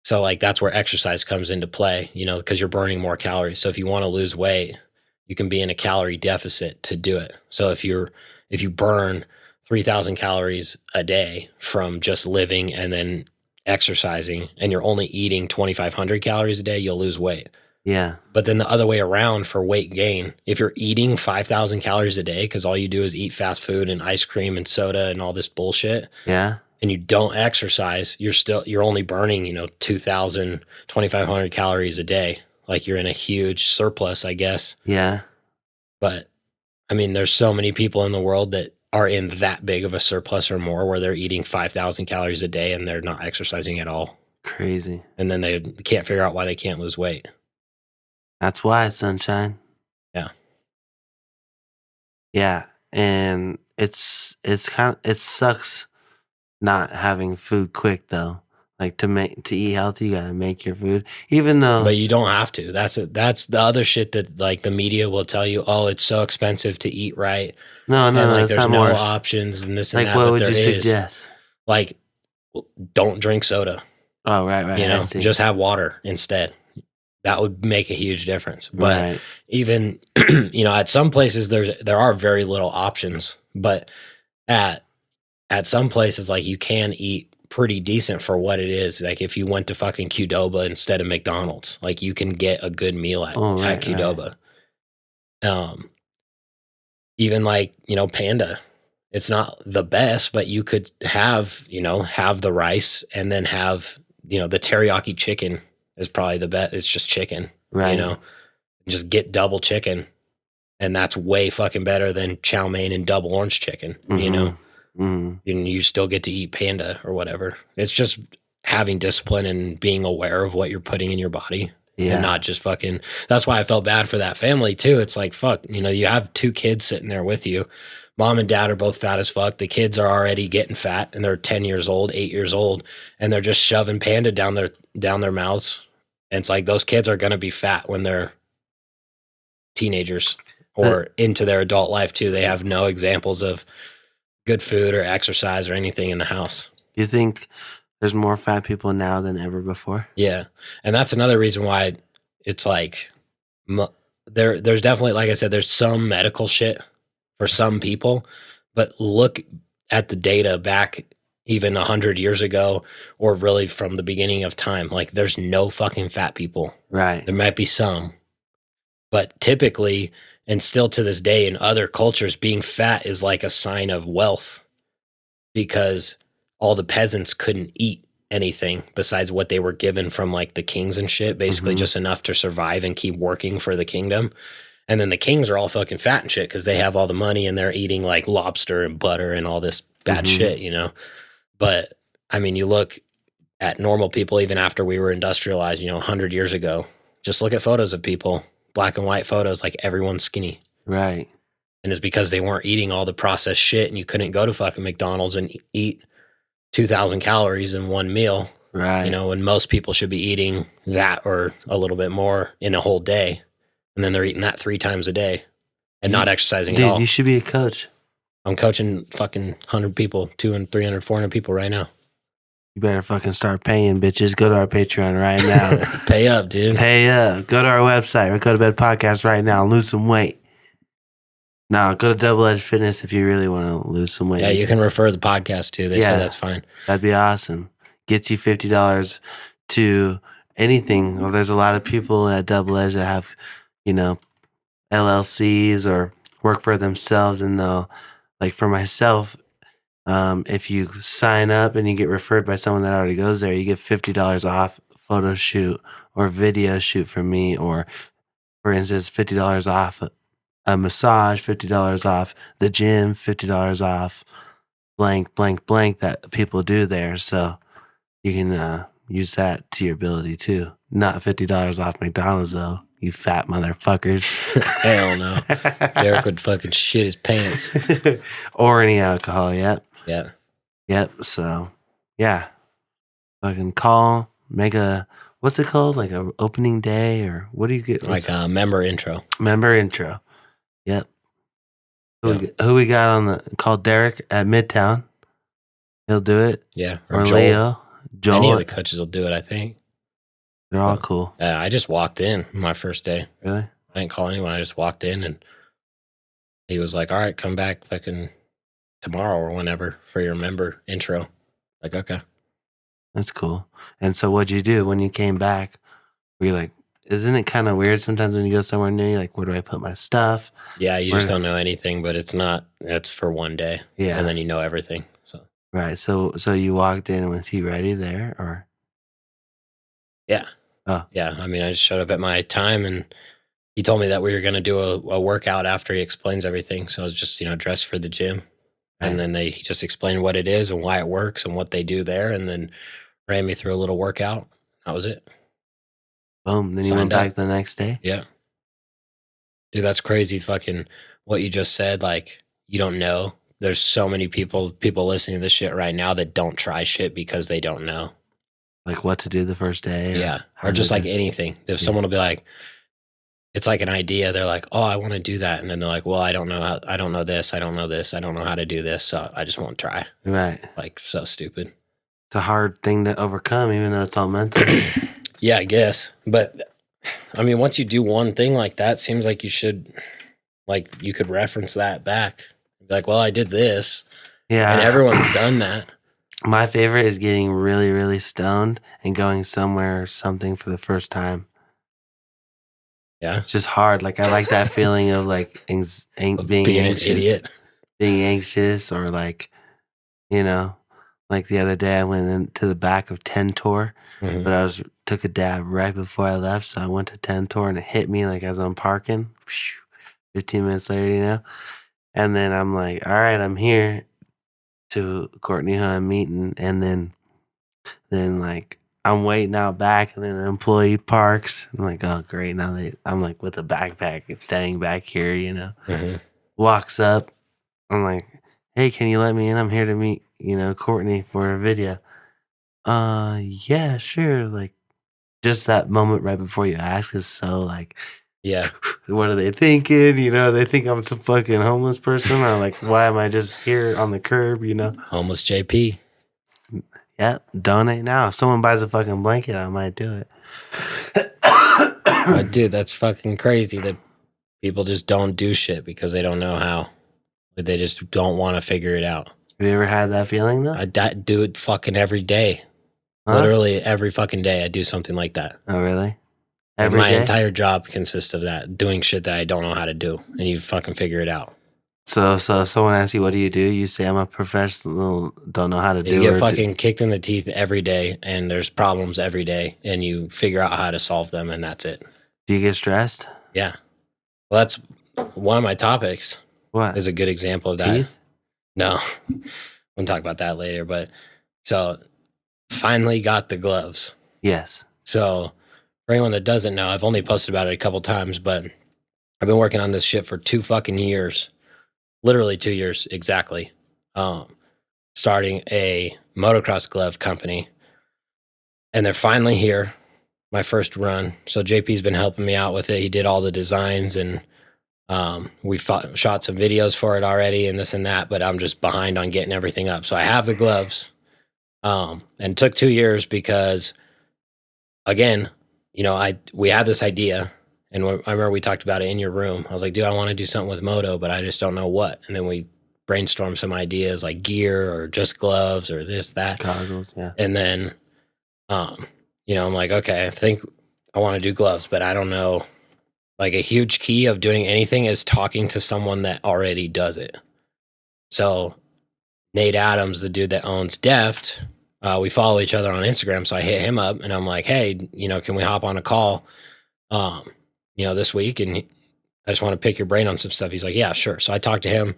So, like, that's where exercise comes into play, you know, because you're burning more calories. So if you want to lose weight, you can be in a calorie deficit to do it. So if you burn 3,000 calories a day from just living and then exercising, and you're only eating 2,500 calories a day, you'll lose weight. Yeah. But then the other way around for weight gain, if you're eating 5,000 calories a day because all you do is eat fast food and ice cream and soda and all this bullshit, yeah, and you don't exercise, you're only burning, you know, 2,000, 2,500 calories a day. Like you're in a huge surplus, I guess. Yeah. But I mean, there's so many people in the world that are in that big of a surplus or more where they're eating 5,000 calories a day and they're not exercising at all. Crazy. And then they can't figure out why they can't lose weight. That's why, sunshine. Yeah. Yeah. And it's kind of, it sucks not having food quick though. Like to eat healthy, you gotta make your food. Even though, But you don't have to. That's the other shit that like the media will tell you. Oh, it's so expensive to eat right, no, and like it's there's not no more. options and this and Like, that. what But would there you is. suggest? Like, don't drink soda. Oh, right. You I know, see. just have water instead. That would make a huge difference. But Right. even at some places there are very little options. But at some places, like, you can eat pretty decent for what it is. Like, if you went to fucking Qdoba instead of McDonald's, like, you can get a good meal at Right. Qdoba. Even like, Panda, it's not the best, but you could have the rice and then have, the teriyaki chicken is probably the best. It's just chicken, Right. Just get double chicken. And that's way fucking better than chow mein and double orange chicken, And you still get to eat Panda or whatever. It's just having discipline and being aware of what you're putting in your body. Yeah. And not just fucking. That's why I felt bad for that family too. It's like, fuck, you have 2 kids sitting there with you. Mom and dad are both fat as fuck. The kids are already getting fat and they're 10 years old, 8 years old, and they're just shoving Panda down their mouths. And it's like, those kids are going to be fat when they're teenagers or into their adult life too. They have no examples of good food or exercise or anything in the house. You think there's more fat people now than ever before? Yeah. And that's another reason why it's like there's definitely, like I said, there's some medical shit for some people, but look at the data back even 100 years ago, or really from the beginning of time. Like, there's no fucking fat people. Right. There might be some, but typically, and still to this day in other cultures, being fat is like a sign of wealth, because all the peasants couldn't eat anything besides what they were given from like the kings and shit, basically just enough to survive and keep working for the kingdom. And then the kings are all fucking fat and shit because they have all the money and they're eating like lobster and butter and all this bad shit, But I mean, you look at normal people even after we were industrialized, 100 years ago, just look at photos of people, black and white photos, like everyone's skinny. Right. And it's because they weren't eating all the processed shit, and you couldn't go to fucking McDonald's and eat 2,000 calories in one meal. Right. When most people should be eating that or a little bit more in a whole day. And then they're eating that 3 times a day and not exercising at all. Dude, you should be a coach. I'm coaching fucking 100 people, 200, 300, 400 people right now. You better fucking start paying, bitches. Go to our Patreon right now. Pay up, dude. Pay up. Go to our website, Go to Bed Podcast right now. Lose some weight. No, go to Double Edge Fitness if you really want to lose some weight. Yeah, you can refer the podcast too. They say that's fine. That'd be awesome. Gets you $50 to anything. Well, there's a lot of people at Double Edge that have, LLCs or work for themselves, and they'll, like for myself, if you sign up and you get referred by someone that already goes there, you get $50 off photo shoot or video shoot from me, or for instance, $50 off a massage, $50 off the gym, $50 off blank, blank, blank that people do there. So you can use that to your ability too. Not $50 off McDonald's though, you fat motherfuckers. Hell no. Derek would fucking shit his pants. Or any alcohol, yep. Yeah. Yep, so, yeah. Fucking call, make a, what's it called? Like a opening day, or what do you get? Like a member intro. Member intro. Yep. Who we got on called Derek at Midtown. He'll do it. Yeah. Or Leo. Joel. Any of the coaches will do it, I think. They're all cool. I just walked in my first day. Really? I didn't call anyone. I just walked in, and he was like, all right, come back fucking tomorrow or whenever for your member intro. Like, okay. That's cool. And so what'd you do when you came back? Were you like, isn't it kind of weird sometimes when you go somewhere new, you're like, where do I put my stuff? Yeah, you just don't know anything, but it's for one day. Yeah. And then you know everything. So right. So you walked in, was he ready there, or? Yeah. Oh. Yeah. I mean, I just showed up at my time, and he told me that we were going to do a workout after he explains everything. So I was just, dressed for the gym. Right. And then he just explained what it is and why it works and what they do there, and then ran me through a little workout. That was it. Boom. Then you went back the next day? Yeah. Dude, that's crazy fucking what you just said. Like, you don't know. There's so many people listening to this shit right now that don't try shit because they don't know. Like what to do the first day. Yeah. Or just like anything. If someone will be like, it's like an idea. They're like, oh, I want to do that. And then they're like, well, I don't know this. I don't know this. I don't know how to do this. So I just won't try. Right. Like, so stupid. It's a hard thing to overcome, even though it's all mental. Yeah, I guess. But I mean, once you do one thing like that, seems like you should, like, you could reference that back. Be like, well, I did this. Yeah. And everyone's done that. My favorite is getting really, really stoned and going somewhere or something for the first time. Yeah. It's just hard. Like, I like that feeling of like being anxious, an idiot. Being anxious, or like, like the other day I went into the back of 10 Tour, but I took a dab right before I left. So I went to 10 Tour and it hit me like as I'm parking. 15 minutes later, and then I'm like, all right, I'm here to Courtney who I'm meeting. And then like, I'm waiting out back, and then an employee parks. I'm like, oh, great. Now I'm like with a backpack and standing back here, walks up. I'm like, hey, can you let me in? I'm here to meet, Courtney for a video. Yeah, sure. Like, just that moment right before you ask is so like, yeah. What are they thinking? They think I'm some fucking homeless person, or like, why am I just here on the curb? Homeless JP. Yeah, donate now. If someone buys a fucking blanket, I might do it. But dude, that's fucking crazy that people just don't do shit because they don't know how. They just don't want to figure it out. Have you ever had that feeling though? I do it fucking every day. Huh? Literally every fucking day I do something like that. Oh, really? My entire job consists of that, doing shit that I don't know how to do, and you fucking figure it out. So if someone asks you, what do? You say, I'm a professional, don't know how to do it. You get fucking kicked in the teeth every day, and there's problems every day, and you figure out how to solve them, and that's it. Do you get stressed? Yeah. Well, that's one of my topics. What? Is a good example of that. Teeth? No. We'll talk about that later, but so finally got the gloves. Yes. So for anyone that doesn't know, I've only posted about it a couple times, but I've been working on this shit for 2 fucking years. Literally 2 years exactly. Starting a motocross glove company. And they're finally here. My first run. So JP's been helping me out with it. He did all the designs, and we shot some videos for it already and this and that, but I'm just behind on getting everything up. So I have the gloves. And it took 2 years because, again, we had this idea, and I remember we talked about it in your room. I was like, dude, I want to do something with moto, but I just don't know what. And then we brainstormed some ideas like gear or just gloves or this, that. Goggles, yeah. And then, I'm like, okay, I think I want to do gloves, but I don't know. Like, a huge key of doing anything is talking to someone that already does it. So Nate Adams, the dude that owns Deft, we follow each other on Instagram. So I hit him up and I'm like, hey, can we hop on a call, this week? And I just want to pick your brain on some stuff. He's like, yeah, sure. So I talked to him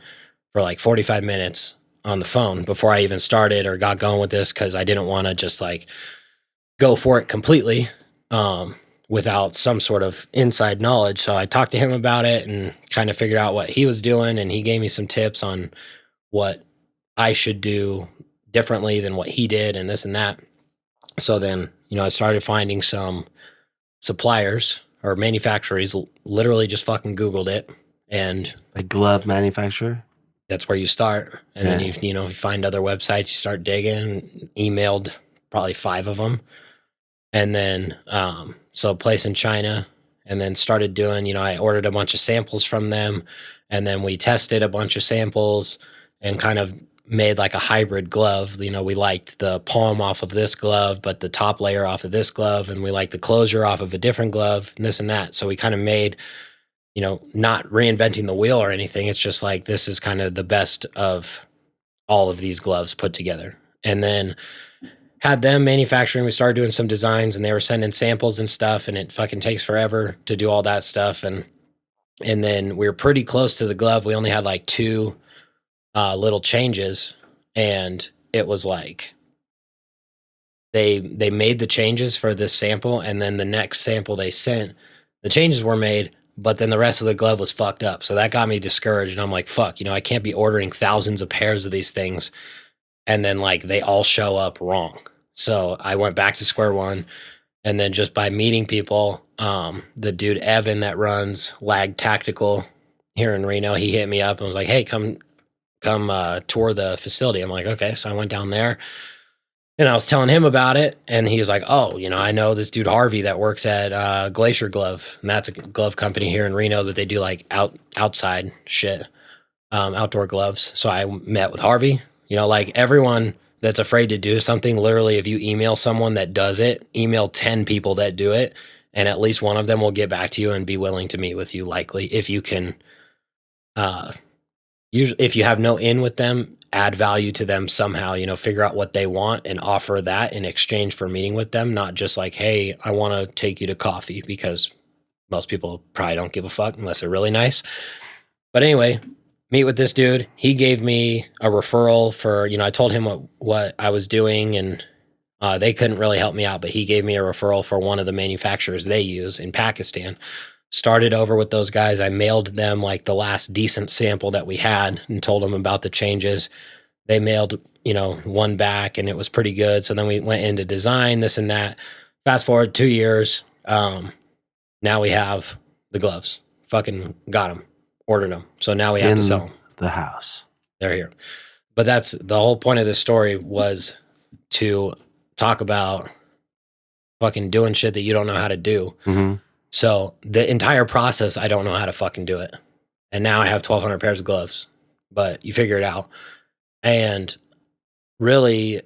for like 45 minutes on the phone before I even started or got going with this, because I didn't want to just like go for it completely without some sort of inside knowledge. So I talked to him about it and kind of figured out what he was doing, and he gave me some tips on what I should do differently than what he did and this and that. So then, I started finding some suppliers or manufacturers, literally just fucking Googled it. And a glove manufacturer? That's where you start. And then you find other websites, you start digging, emailed probably 5 of them. And then, so a place in China, and then started doing, I ordered a bunch of samples from them, and then we tested a bunch of samples and kind of made like a hybrid glove. We liked the palm off of this glove, but the top layer off of this glove, and we liked the closure off of a different glove, and this and that. So we kind of made, not reinventing the wheel or anything. It's just like, this is kind of the best of all of these gloves put together. And then had them manufacturing. We started doing some designs, and they were sending samples and stuff, and it fucking takes forever to do all that stuff. And then we were pretty close to the glove. We only had like 2 little changes, and it was like they made the changes for this sample, and then the next sample they sent, the changes were made, but then the rest of the glove was fucked up. So that got me discouraged, and I'm like, fuck, I can't be ordering thousands of pairs of these things and then like they all show up wrong. So I went back to square one, and then just by meeting people, the dude Evan that runs Lag Tactical here in Reno, he hit me up and was like, "Hey, come tour the facility." I'm like, "Okay." So I went down there, and I was telling him about it, and he was like, "Oh, I know this dude Harvey that works at Glacier Glove, and that's a glove company here in Reno, but they do like outside shit, outdoor gloves." So I met with Harvey. Like everyone that's afraid to do something, literally, if you email someone that does it, email 10 people that do it, and at least one of them will get back to you and be willing to meet with you, likely, if you can. Usually, if you have no in with them, add value to them somehow, figure out what they want and offer that in exchange for meeting with them, not just like, "Hey, I want to take you to coffee," because most people probably don't give a fuck unless they're really nice. But anyway, meet with this dude. He gave me a referral for, I told him what I was doing, and they couldn't really help me out, but he gave me a referral for one of the manufacturers they use in Pakistan. Started over with those guys. I mailed them like the last decent sample that we had and told them about the changes. They mailed, one back, and it was pretty good. So then we went into design, this and that. Fast forward 2 years. Now we have the gloves. Fucking got them. Ordered them. So now we have to sell them. The house. They're here. But that's the whole point of this story, was to talk about fucking doing shit that you don't know how to do. Mm-hmm. So the entire process, I don't know how to fucking do it. And now I have 1,200 pairs of gloves, but you figure it out. And really,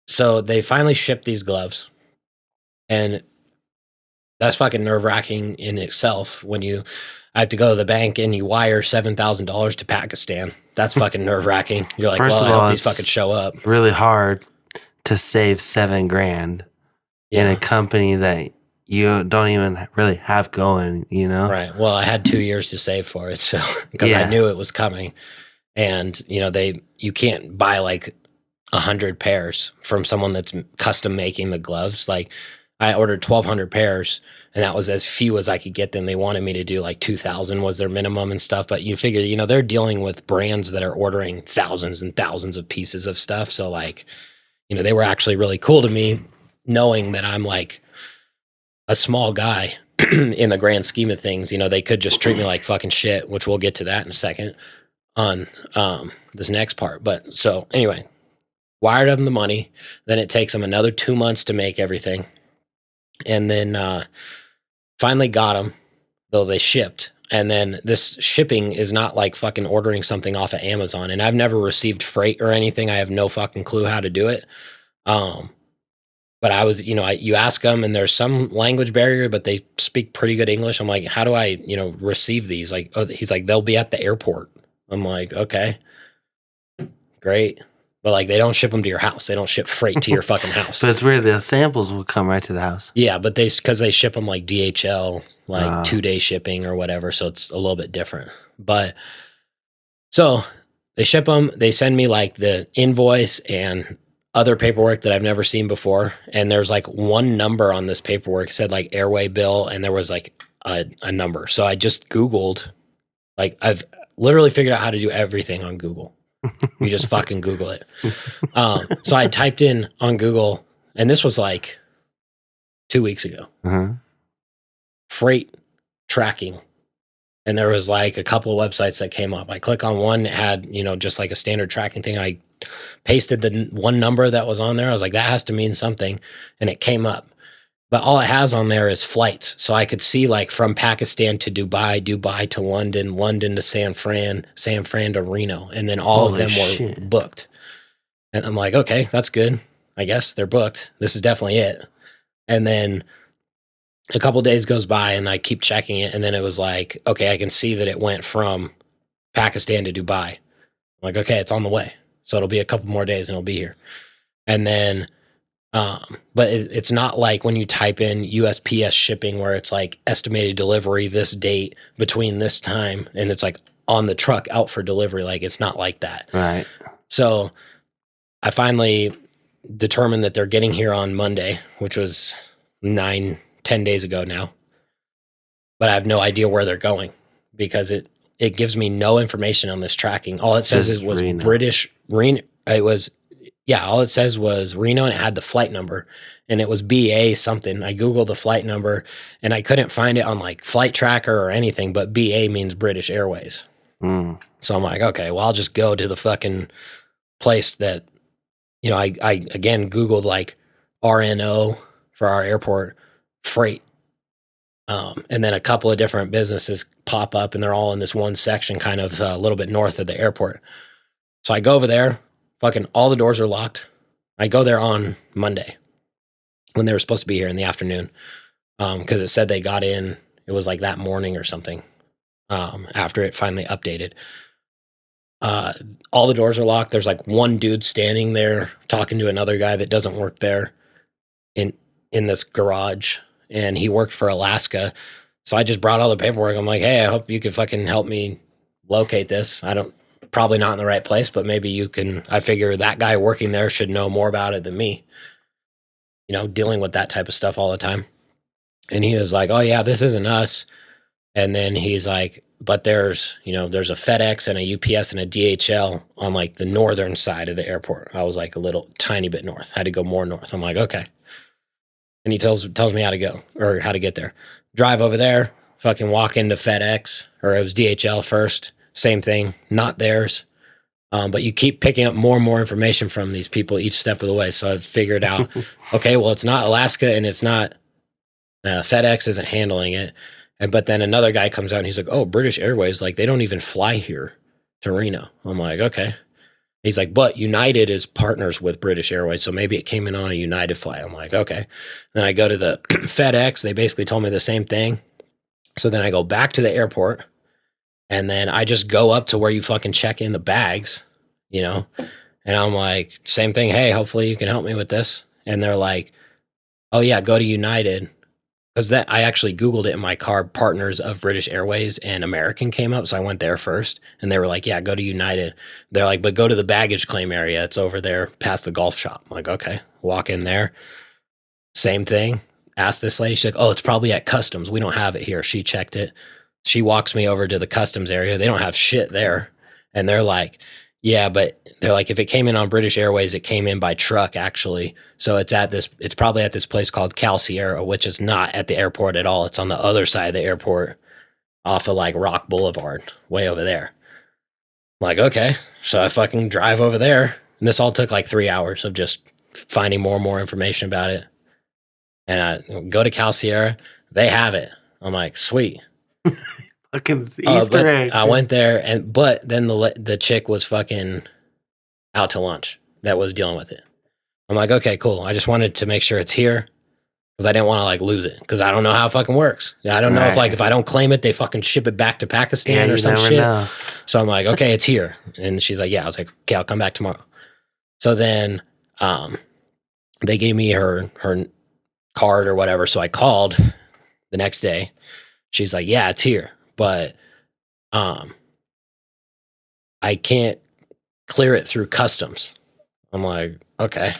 so they finally shipped these gloves, and that's fucking nerve-wracking in itself when I have to go to the bank and you wire $7,000 to Pakistan. That's fucking nerve-wracking. You're like, First well, of all, I hope these fucking show up. Really hard to save $7,000 in a company that you don't even really have going, Right. Well, I had 2 years to save for it, so because I knew it was coming. And, you can't buy like 100 pairs from someone that's custom making the gloves. Like I ordered 1,200 pairs, and that was as few as I could get them. They wanted me to do like 2,000 was their minimum and stuff. But you figure, they're dealing with brands that are ordering thousands and thousands of pieces of stuff. So like, they were actually really cool to me, knowing that I'm like a small guy in the grand scheme of things. They could just treat me like fucking shit, which we'll get to that in a second on this next part. But so anyway, wired them the money. Then it takes them another 2 months to make everything. And then finally got them, though they shipped. And then this shipping is not like fucking ordering something off of Amazon. And I've never received freight or anything. I have no fucking clue how to do it. But I was, you ask them, and there's some language barrier, but they speak pretty good English. I'm like, how do I, receive these? Like, he's like, they'll be at the airport. I'm like, okay, great. But like, they don't ship them to your house. They don't ship freight to your fucking house. But it's weird. The samples will come right to the house. Yeah, but because they ship them like DHL, like 2-day shipping or whatever. So it's a little bit different. But so they ship them. They send me like the invoice and other paperwork that I've never seen before. And there's like one number on this paperwork. It said like airway bill, and there was like a number. So I just Googled, like I've literally figured out how to do everything on Google. You just fucking Google it. So I typed in on Google, and this was like 2 weeks ago, freight tracking. And there was like a couple of websites that came up. I click on one, it had, just like a standard tracking thing. I pasted the one number that was on there. I was like, that has to mean something. And it came up. But all it has on there is flights. So I could see like from Pakistan to Dubai, Dubai to London, London to San Fran, San Fran to Reno. And then all of them were booked. And I'm like, okay, that's good. I guess they're booked. This is definitely it. And then a couple days goes by, and I keep checking it. And then it was like, okay, I can see that it went from Pakistan to Dubai. I'm like, okay, it's on the way. So it'll be a couple more days and it'll be here. And then, but it's not like when you type in USPS shipping where it's like estimated delivery this date between this time, and it's like on the truck out for delivery. Like it's not like that. Right. So I finally determined that they're getting here on Monday, which was 9-10 days ago now. But I have no idea where they're going because it gives me no information on this tracking. All it says is was Reno. British Reno. It was Yeah, all it says was Reno, and it had the flight number, and it was BA something. I Googled the flight number, and I couldn't find it on like Flight Tracker or anything, but BA means British Airways. So I'm like, okay, well, I'll just go to the fucking place that, you know, I again Googled like RNO for our airport freight. And then a couple of different businesses pop up, and they're all in this one section, kind of a little bit north of the airport. So I go over there, fucking all the doors are locked. I go there on Monday when they were supposed to be here in the afternoon, because it said they got in. It was like that morning or something, after it finally updated. All the doors are locked. There's like one dude standing there talking to another guy that doesn't work there in this garage, and he worked for Alaska. So I just brought all the paperwork. I'm like, hey, I hope you could fucking help me locate this. Probably not in the right place, but maybe you can. I figure that guy working there should know more about it than me, you know, dealing with that type of stuff all the time. And he was like, oh yeah, this isn't us. And then he's like, but there's a FedEx and a UPS and a DHL on like the northern side of the airport. I was like a little tiny bit north. I had to go more north. I'm like, okay. And he tells me how to go, or how to get there. Drive over there, fucking walk into FedEx, or it was DHL first. Same thing, not theirs. But you keep picking up more and more information from these people each step of the way. So I figured out, okay, well, it's not Alaska, and it's not FedEx isn't handling it. But then another guy comes out and he's like, oh, British Airways, like they don't even fly here to Reno. I'm like, okay. He's like, but United is partners with British Airways, so maybe it came in on a United flight. I'm like, okay. Then I go to the FedEx. They basically told me the same thing. So then I go back to the airport, and then I just go up to where you fucking check in the bags, you know? And I'm like, same thing. Hey, hopefully you can help me with this. And they're like, oh yeah, go to United. Because I actually Googled it in my car, partners of British Airways, and American came up. So I went there first, and they were like, yeah, go to United. They're like, but go to the baggage claim area. It's over there past the golf shop. I'm like, okay, walk in there. Same thing. Asked this lady. She's like, oh, it's probably at customs. We don't have it here. She checked it. She walks me over to the customs area. They don't have shit there. And they're like, yeah, but they're like, if it came in on British Airways, it came in by truck, actually. So it's probably at this place called Cal Sierra, which is not at the airport at all. It's on the other side of the airport off of like Rock Boulevard, way over there. I'm like, okay. So I fucking drive over there. And this all took like 3 hours of just finding more and more information about it. And I go to Cal Sierra. They have it. I'm like, sweet. Fucking Easter egg. I went there, but then the chick was fucking out to lunch that was dealing with it. I'm like, okay, cool. I just wanted to make sure it's here because I didn't want to like lose it because I don't know how it fucking works. I don't know if I don't claim it, they fucking ship it back to Pakistan or some shit. Know. So I'm like, okay, it's here. And she's like, yeah. I was like, okay, I'll come back tomorrow. So then they gave me her card or whatever. So I called the next day. She's like, yeah, it's here. But I can't clear it through customs. I'm like, okay.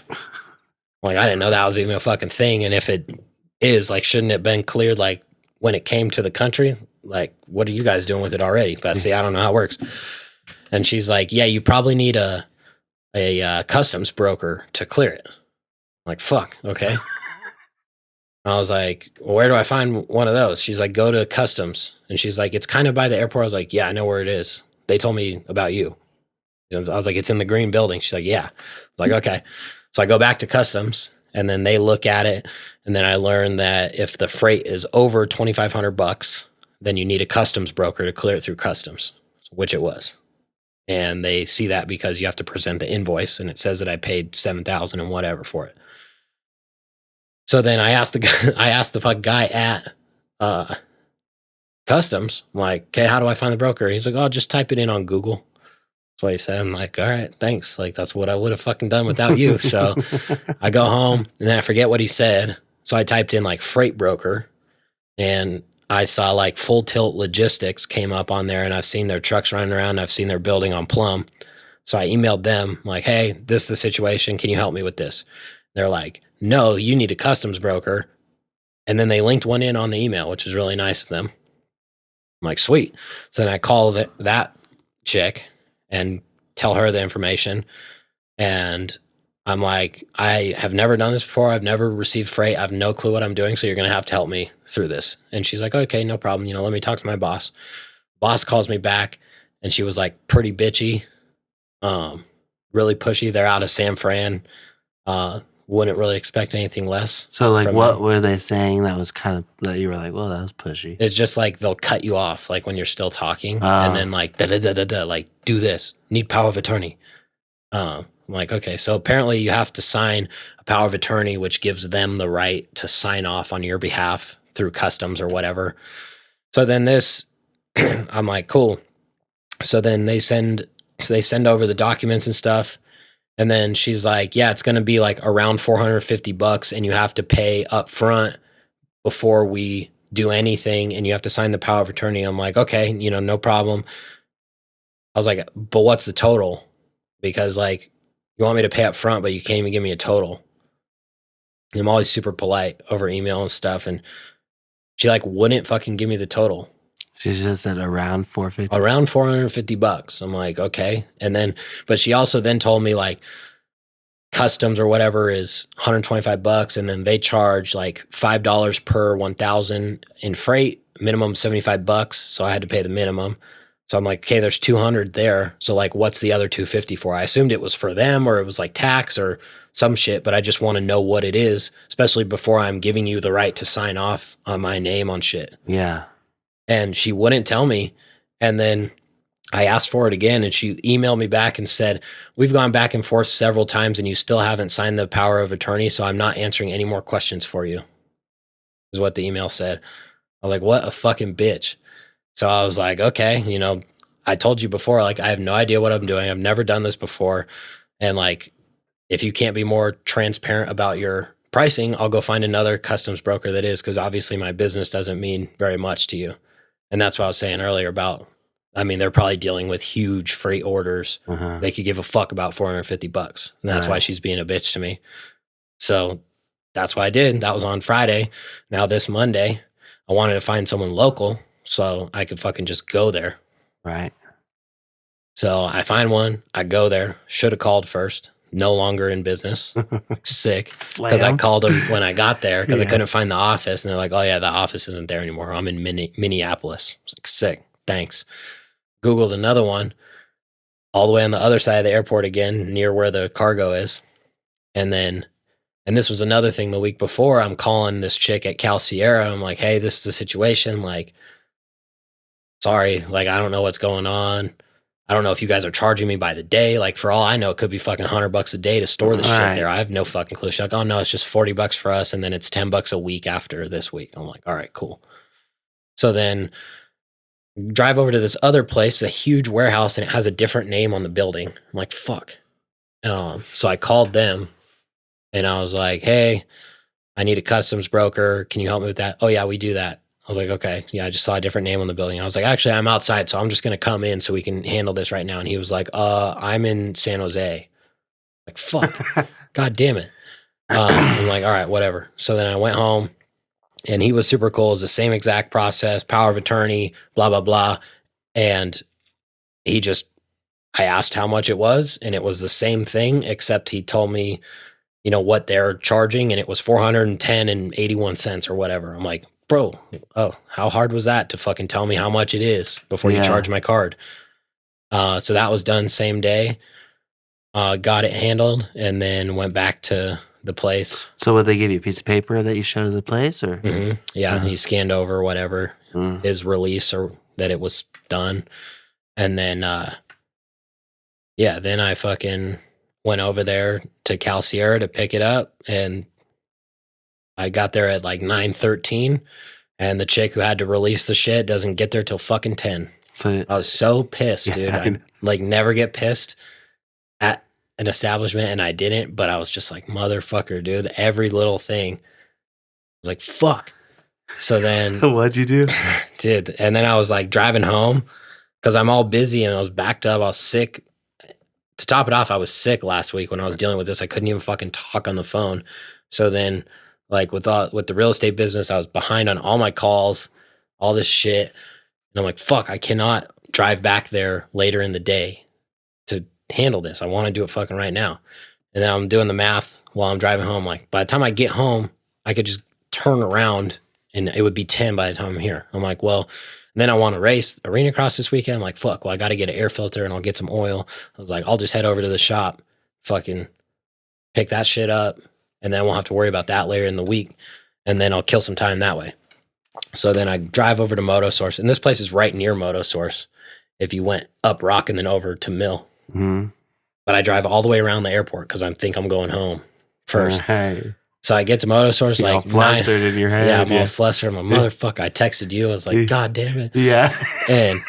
Like, I didn't know that was even a fucking thing. And if it is, like, shouldn't it have been cleared, like, when it came to the country? Like, what are you guys doing with it already? But see, I don't know how it works. And she's like, yeah, you probably need a customs broker to clear it. I'm like, fuck, okay. I was like, well, where do I find one of those? She's like, go to customs. And she's like, it's kind of by the airport. I was like, yeah, I know where it is. They told me about you. I was like, it's in the green building. She's like, yeah. I was like, okay. So I go back to customs, and then they look at it. And then I learned that if the freight is over $2,500, then you need a customs broker to clear it through customs, which it was. And they see that because you have to present the invoice, and it says that I paid $7,000 and whatever for it. So then I asked the fuck guy at customs, I'm like, okay, how do I find the broker? He's like, oh, just type it in on Google. That's what he said. I'm like, all right, thanks. Like, that's what I would have fucking done without you. So I go home, and then I forget what he said. So I typed in like freight broker, and I saw like Full Tilt Logistics came up on there, and I've seen their trucks running around. I've seen their building on Plum. So I emailed them like, hey, this is the situation. Can you help me with this? They're like, no, you need a customs broker. And then they linked one in on the email, which is really nice of them. I'm like, sweet. So then I call that chick and tell her the information. And I'm like, I have never done this before. I've never received freight. I have no clue what I'm doing. So you're going to have to help me through this. And she's like, okay, no problem. You know, let me talk to my boss. Boss calls me back and she was like pretty bitchy, really pushy. They're out of San Fran. Wouldn't really expect anything less. So, like, what were they saying that was kind of, that you were like, well, that was pushy? It's just like they'll cut you off, like when you're still talking. And then like, da-da-da-da-da, like, do this. Need power of attorney. I'm like, okay, so apparently you have to sign a power of attorney, which gives them the right to sign off on your behalf through customs or whatever. So then this, I'm like, cool. So then they send over the documents and stuff. And then she's like, yeah, it's going to be like around $450 and you have to pay up front before we do anything. And you have to sign the power of attorney. I'm like, okay, you know, no problem. I was like, but what's the total? Because like, you want me to pay up front, but you can't even give me a total. And I'm always super polite over email and stuff. And she like wouldn't fucking give me the total. She just said around $450. Around $450. I'm like, okay. And then, but she also then told me like customs or whatever is $125. And then they charge like $5 per 1,000 in freight, minimum $75. So I had to pay the minimum. So I'm like, okay, there's 200 there. So like, what's the other 250 for? I assumed it was for them or it was like tax or some shit, but I just want to know what it is, especially before I'm giving you the right to sign off on my name on shit. Yeah. And she wouldn't tell me. And then I asked for it again and she emailed me back and said, we've gone back and forth several times and you still haven't signed the power of attorney. So I'm not answering any more questions for you, is what the email said. I was like, what a fucking bitch. So I was like, okay, you know, I told you before, like, I have no idea what I'm doing. I've never done this before. And like, if you can't be more transparent about your pricing, I'll go find another customs broker that is, because obviously my business doesn't mean very much to you. And that's what I was saying earlier about, I mean, they're probably dealing with huge freight orders. Uh-huh. They could give a fuck about $450. And that's why she's being a bitch to me. So that's what I did. That was on Friday. Now this Monday, I wanted to find someone local so I could fucking just go there. Right. So I find one. I go there. Should have called first. No longer in business. Sick. Because I called them when I got there because I couldn't find the office. And they're like, oh, yeah, the office isn't there anymore. I'm in Minneapolis. I was like, sick. Thanks. Googled another one all the way on the other side of the airport again, near where the cargo is. And this was another thing the week before. I'm calling this chick at Cal Sierra. I'm like, hey, this is the situation. Like, sorry, like, I don't know what's going on. I don't know if you guys are charging me by the day. Like, for all I know, it could be fucking $100 a day to store the shit there. I have no fucking clue. She's like, oh no, it's just $40 for us. And then it's $10 a week after this week. I'm like, all right, cool. So then drive over to this other place, a huge warehouse, and it has a different name on the building. I'm like, fuck. So I called them and I was like, hey, I need a customs broker. Can you help me with that? Oh yeah, we do that. I was like, okay. Yeah, I just saw a different name on the building. I was like, actually, I'm outside, so I'm just going to come in so we can handle this right now. And he was like, I'm in San Jose. Like, fuck. God damn it. I'm like, all right, whatever. So then I went home, and he was super cool. It's the same exact process, power of attorney, blah, blah, blah. And I asked how much it was, and it was the same thing, except he told me, you know, what they're charging, and it was $410.81 or whatever. I'm like, bro, how hard was that to fucking tell me how much it is before you charge my card? So that was done same day. Got it handled, and then went back to the place. So would they give you a piece of paper that you showed to the place, or? Mm-hmm. Yeah, he scanned over whatever his release or that it was done, and then then I fucking went over there to Cal Sierra to pick it up, and I got there at like 9:13, and the chick who had to release the shit doesn't get there till fucking 10. So I was so pissed, dude. I like never get pissed at an establishment, and I didn't, but I was just like, motherfucker, dude. Every little thing. I was like, fuck. So then what'd you do? Dude, and then I was like driving home because I'm all busy and I was backed up. I was sick. To top it off, I was sick last week when I was dealing with this. I couldn't even fucking talk on the phone. So then, like with the real estate business, I was behind on all my calls, all this shit. And I'm like, fuck, I cannot drive back there later in the day to handle this. I want to do it fucking right now. And then I'm doing the math while I'm driving home. Like, by the time I get home, I could just turn around and it would be 10 by the time I'm here. I'm like, well, then I want to race Arena Cross this weekend. I'm like, fuck, well, I got to get an air filter and I'll get some oil. I was like, I'll just head over to the shop, fucking pick that shit up, and then we'll have to worry about that later in the week. And then I'll kill some time that way. So then I drive over to Moto Source, and this place is right near Moto Source if you went up Rock and then over to Mill. Mm-hmm. But I drive all the way around the airport because I think I'm going home first. Hey. So I get to Moto Source You're like all flustered in your head. Yeah, I'm all flustered. I'm a motherfucker. I texted you. I was like, God damn it. Yeah. And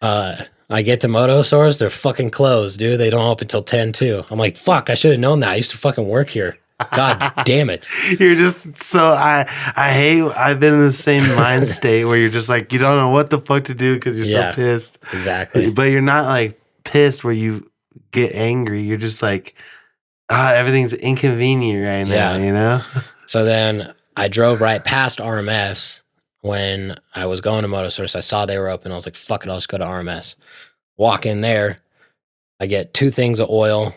I get to Moto Source. They're fucking closed, dude. They don't open until 10 too. I'm like, fuck, I should have known that. I used to fucking work here. God damn it. You're just so I've been in the same mind state where you're just like, you don't know what the fuck to do because you're so pissed. Exactly. But you're not like pissed where you get angry. You're just like, everything's inconvenient right now, you know? So then I drove right past RMS when I was going to Moto Source. I saw they were open. I was like, fuck it, I'll just go to RMS. Walk in there. I get 2 things of oil,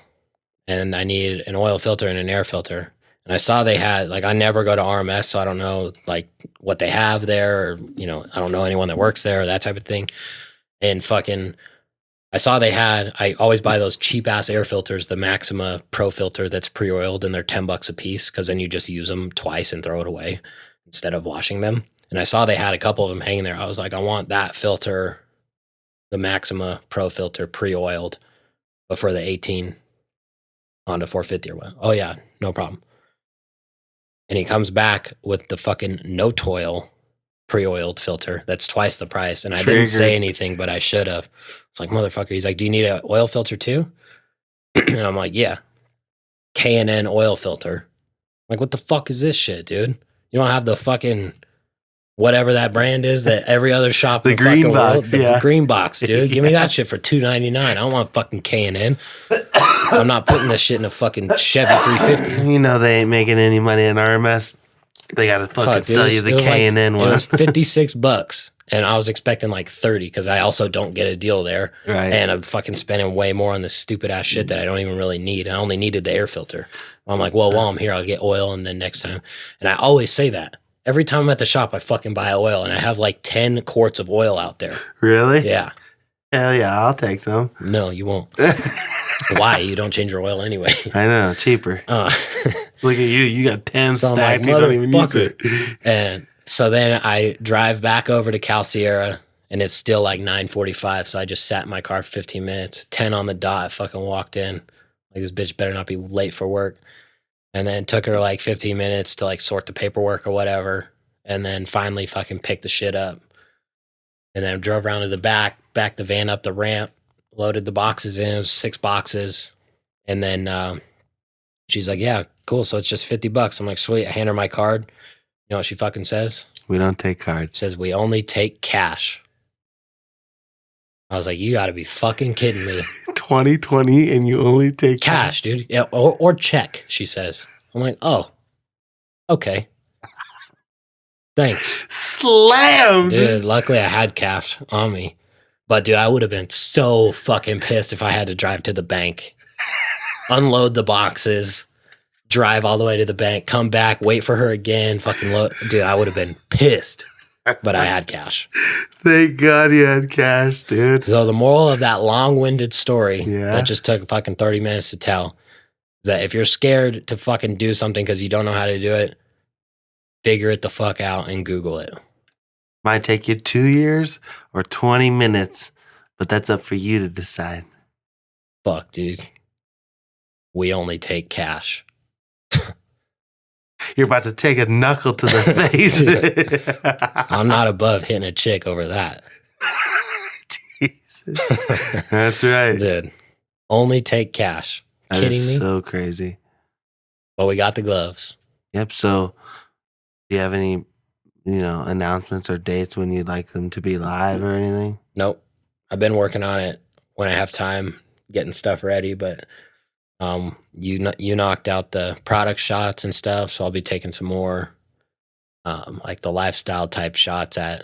and I need an oil filter and an air filter. And I saw they had, like, I never go to RMS, so I don't know, like, what they have there, or, you know, I don't know anyone that works there or that type of thing. And fucking, I saw they had, I always buy those cheap-ass air filters, the Maxima Pro filter that's pre-oiled, and they're $10 a piece, because then you just use them twice and throw it away instead of washing them. And I saw they had a couple of them hanging there. I was like, I want that filter, the Maxima Pro filter, pre-oiled, but for the 18 Honda 450 or what. Oh, yeah, no problem. And he comes back with the fucking no-toil pre-oiled filter that's twice the price. And I didn't say anything, but I should have. It's like, motherfucker. He's like, do you need an oil filter too? And I'm like, yeah. K&N oil filter. I'm like, what the fuck is this shit, dude? You don't have the fucking whatever that brand is that every other shop the in the green fucking box, world, the green box, dude. Give me that shit for $2.99. I don't want fucking K&N. I'm not putting this shit in a fucking Chevy 350. You know they ain't making any money in RMS. They gotta fucking sell you the K&N one. It was $56, and I was expecting like 30 because I also don't get a deal there. Right. And I'm fucking spending way more on this stupid ass shit that I don't even really need. I only needed the air filter. I'm like, well, while I'm here, I'll get oil, and then next time. And I always say that. Every time I'm at the shop, I fucking buy oil, and I have like 10 quarts of oil out there. Really? Yeah. Hell yeah, I'll take some. No, you won't. Why? You don't change your oil anyway. I know, cheaper. Look at you. You got 10 so stacked. Like, you don't even use it. And so then I drive back over to Cal Sierra, and it's still like 9:45. So I just sat in my car for 15 minutes. 10 on the dot, I fucking walked in. Like, this bitch better not be late for work. And then took her like 15 minutes to like sort the paperwork or whatever. And then finally fucking picked the shit up. And then drove around to the backed the van up the ramp, loaded the boxes in. It was 6 boxes. And then she's like, yeah, cool. So it's just $50. I'm like, sweet. I hand her my card. You know what she fucking says? We don't take cards. Says, we only take cash. I was like, you got to be fucking kidding me. 2020 and you only take cash, dude. Yeah, or check, she says. I'm like, oh, okay. Thanks. Slammed. Dude, luckily I had cash on me. But, dude, I would have been so fucking pissed if I had to drive to the bank, unload the boxes, drive all the way to the bank, come back, wait for her again, fucking load. Dude, I would have been pissed. But I had cash. Thank God you had cash, dude. So the moral of that long-winded story that just took fucking 30 minutes to tell is that if you're scared to fucking do something because you don't know how to do it, figure it the fuck out and Google it. Might take you 2 years or 20 minutes, but that's up for you to decide. Fuck, dude. We only take cash. You're about to take a knuckle to the face. I'm not above hitting a chick over that. Jesus. That's right. Dude, only take cash. That Kidding me? So crazy. But we got the gloves. Yep. So do you have any, announcements or dates when you'd like them to be live or anything? Nope. I've been working on it when I have time, getting stuff ready, but you knocked out the product shots and stuff, so I'll be taking some more like the lifestyle type shots at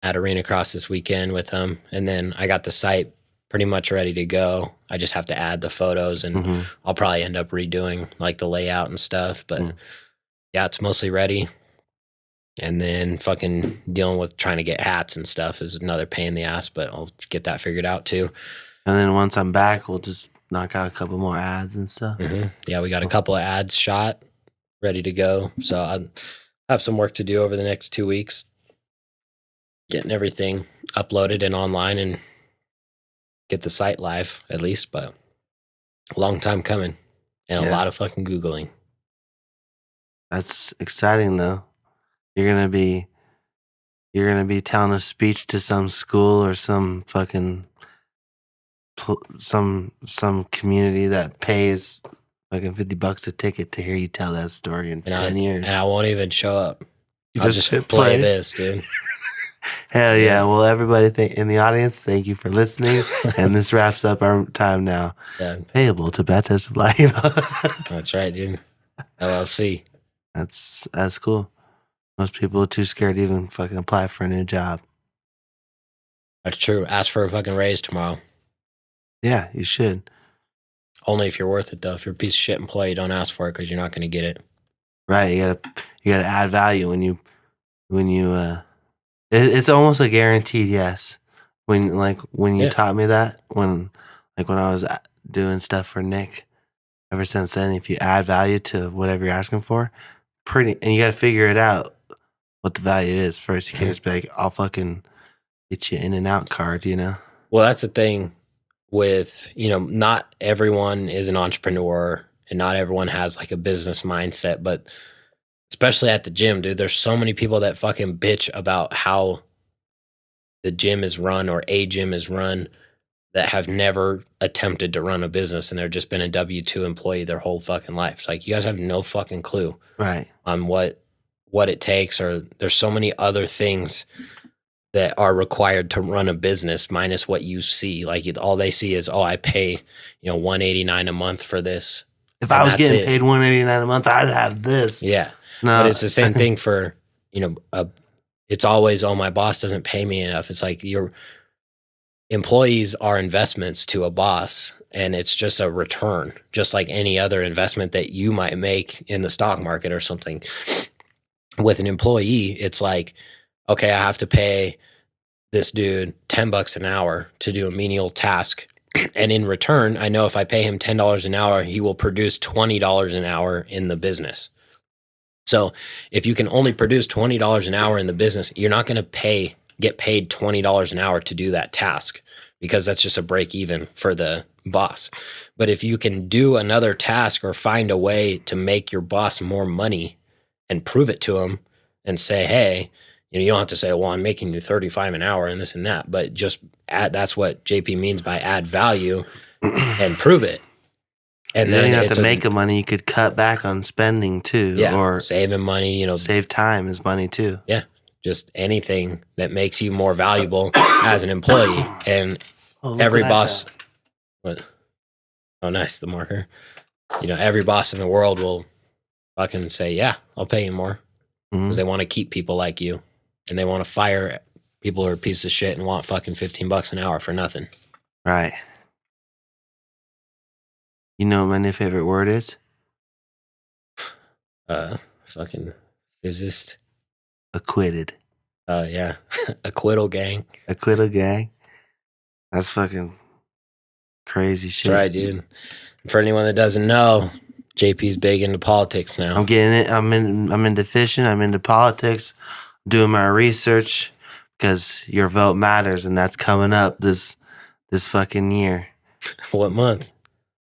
Arena Cross this weekend with them. And then I got the site pretty much ready to go. I just have to add the photos, and I'll probably end up redoing like the layout and stuff. But yeah, it's mostly ready. And then fucking dealing with trying to get hats and stuff is another pain in the ass, but I'll get that figured out too. And then once I'm back, we'll just knock out a couple more ads and stuff. Yeah, we got a couple of ads shot, ready to go. So I have some work to do over the next 2 weeks, getting everything uploaded and online and get the site live at least, but a long time coming and a lot of fucking Googling. That's exciting though. You're gonna be telling a speech to some school or some fucking some community that pays fucking $50 a ticket to hear you tell that story in 10 years. And I won't even show up. You I'll just play this, dude. Hell yeah. Well, everybody in the audience, thank you for listening. And this wraps up our time now. Yeah. Payable to Better Supply. That's right, dude. LLC. That's cool. Most people are too scared to even fucking apply for a new job. That's true. Ask for a fucking raise tomorrow. Yeah, you should. Only if you're worth it, though. If you're a piece of shit employee, don't ask for it because you're not going to get it. Right. You gotta add value when you it's almost a guaranteed yes. When you taught me that, when I was doing stuff for Nick, ever since then, if you add value to whatever you're asking for, and you got to figure it out what the value is first. You can't just be like, I'll fucking get you in and out card, you know? Well, that's the thing with, not everyone is an entrepreneur and not everyone has like a business mindset, but especially at the gym, dude, there's so many people that fucking bitch about how the gym is run or a gym is run that have never attempted to run a business and they've just been a W-2 employee their whole fucking life. It's like, you guys have no fucking clue on what it takes, or there's so many other things that are required to run a business minus what you see. Like all they see is, I pay, $189 a month for this. If I was getting paid $189 a month, I'd have this. Yeah. No. But it's the same thing for, it's always, my boss doesn't pay me enough. It's like your employees are investments to a boss, and it's just a return, just like any other investment that you might make in the stock market or something. With an employee, it's like, okay, I have to pay this dude $10 an hour to do a menial task. And in return, I know if I pay him $10 an hour, he will produce $20 an hour in the business. So if you can only produce $20 an hour in the business, you're not going to get paid $20 an hour to do that task, because that's just a break even for the boss. But if you can do another task or find a way to make your boss more money and prove it to him and say, hey, you don't have to say, well, I'm making you $35 an hour and this and that, but just that's what JP means by add value and prove it. And then you have to make money. You could cut back on spending too, or saving money. Save time is money too. Yeah, just anything that makes you more valuable as an employee. And every boss, what? Oh, nice, the marker. Every boss in the world will fucking say, yeah, I'll pay you more, because they want to keep people like you, and they want to fire people who are a piece of shit and want fucking $15 an hour for nothing. Right. You know what my new favorite word is? Fucking physicist. Acquitted. Oh, yeah. Acquittal gang. Acquittal gang. That's fucking crazy shit. That's right, dude. For anyone that doesn't know, JP's big into politics now. I'm getting it. I'm into fishing. I'm into politics. I'm doing my research, because your vote matters, and that's coming up this fucking year. What month?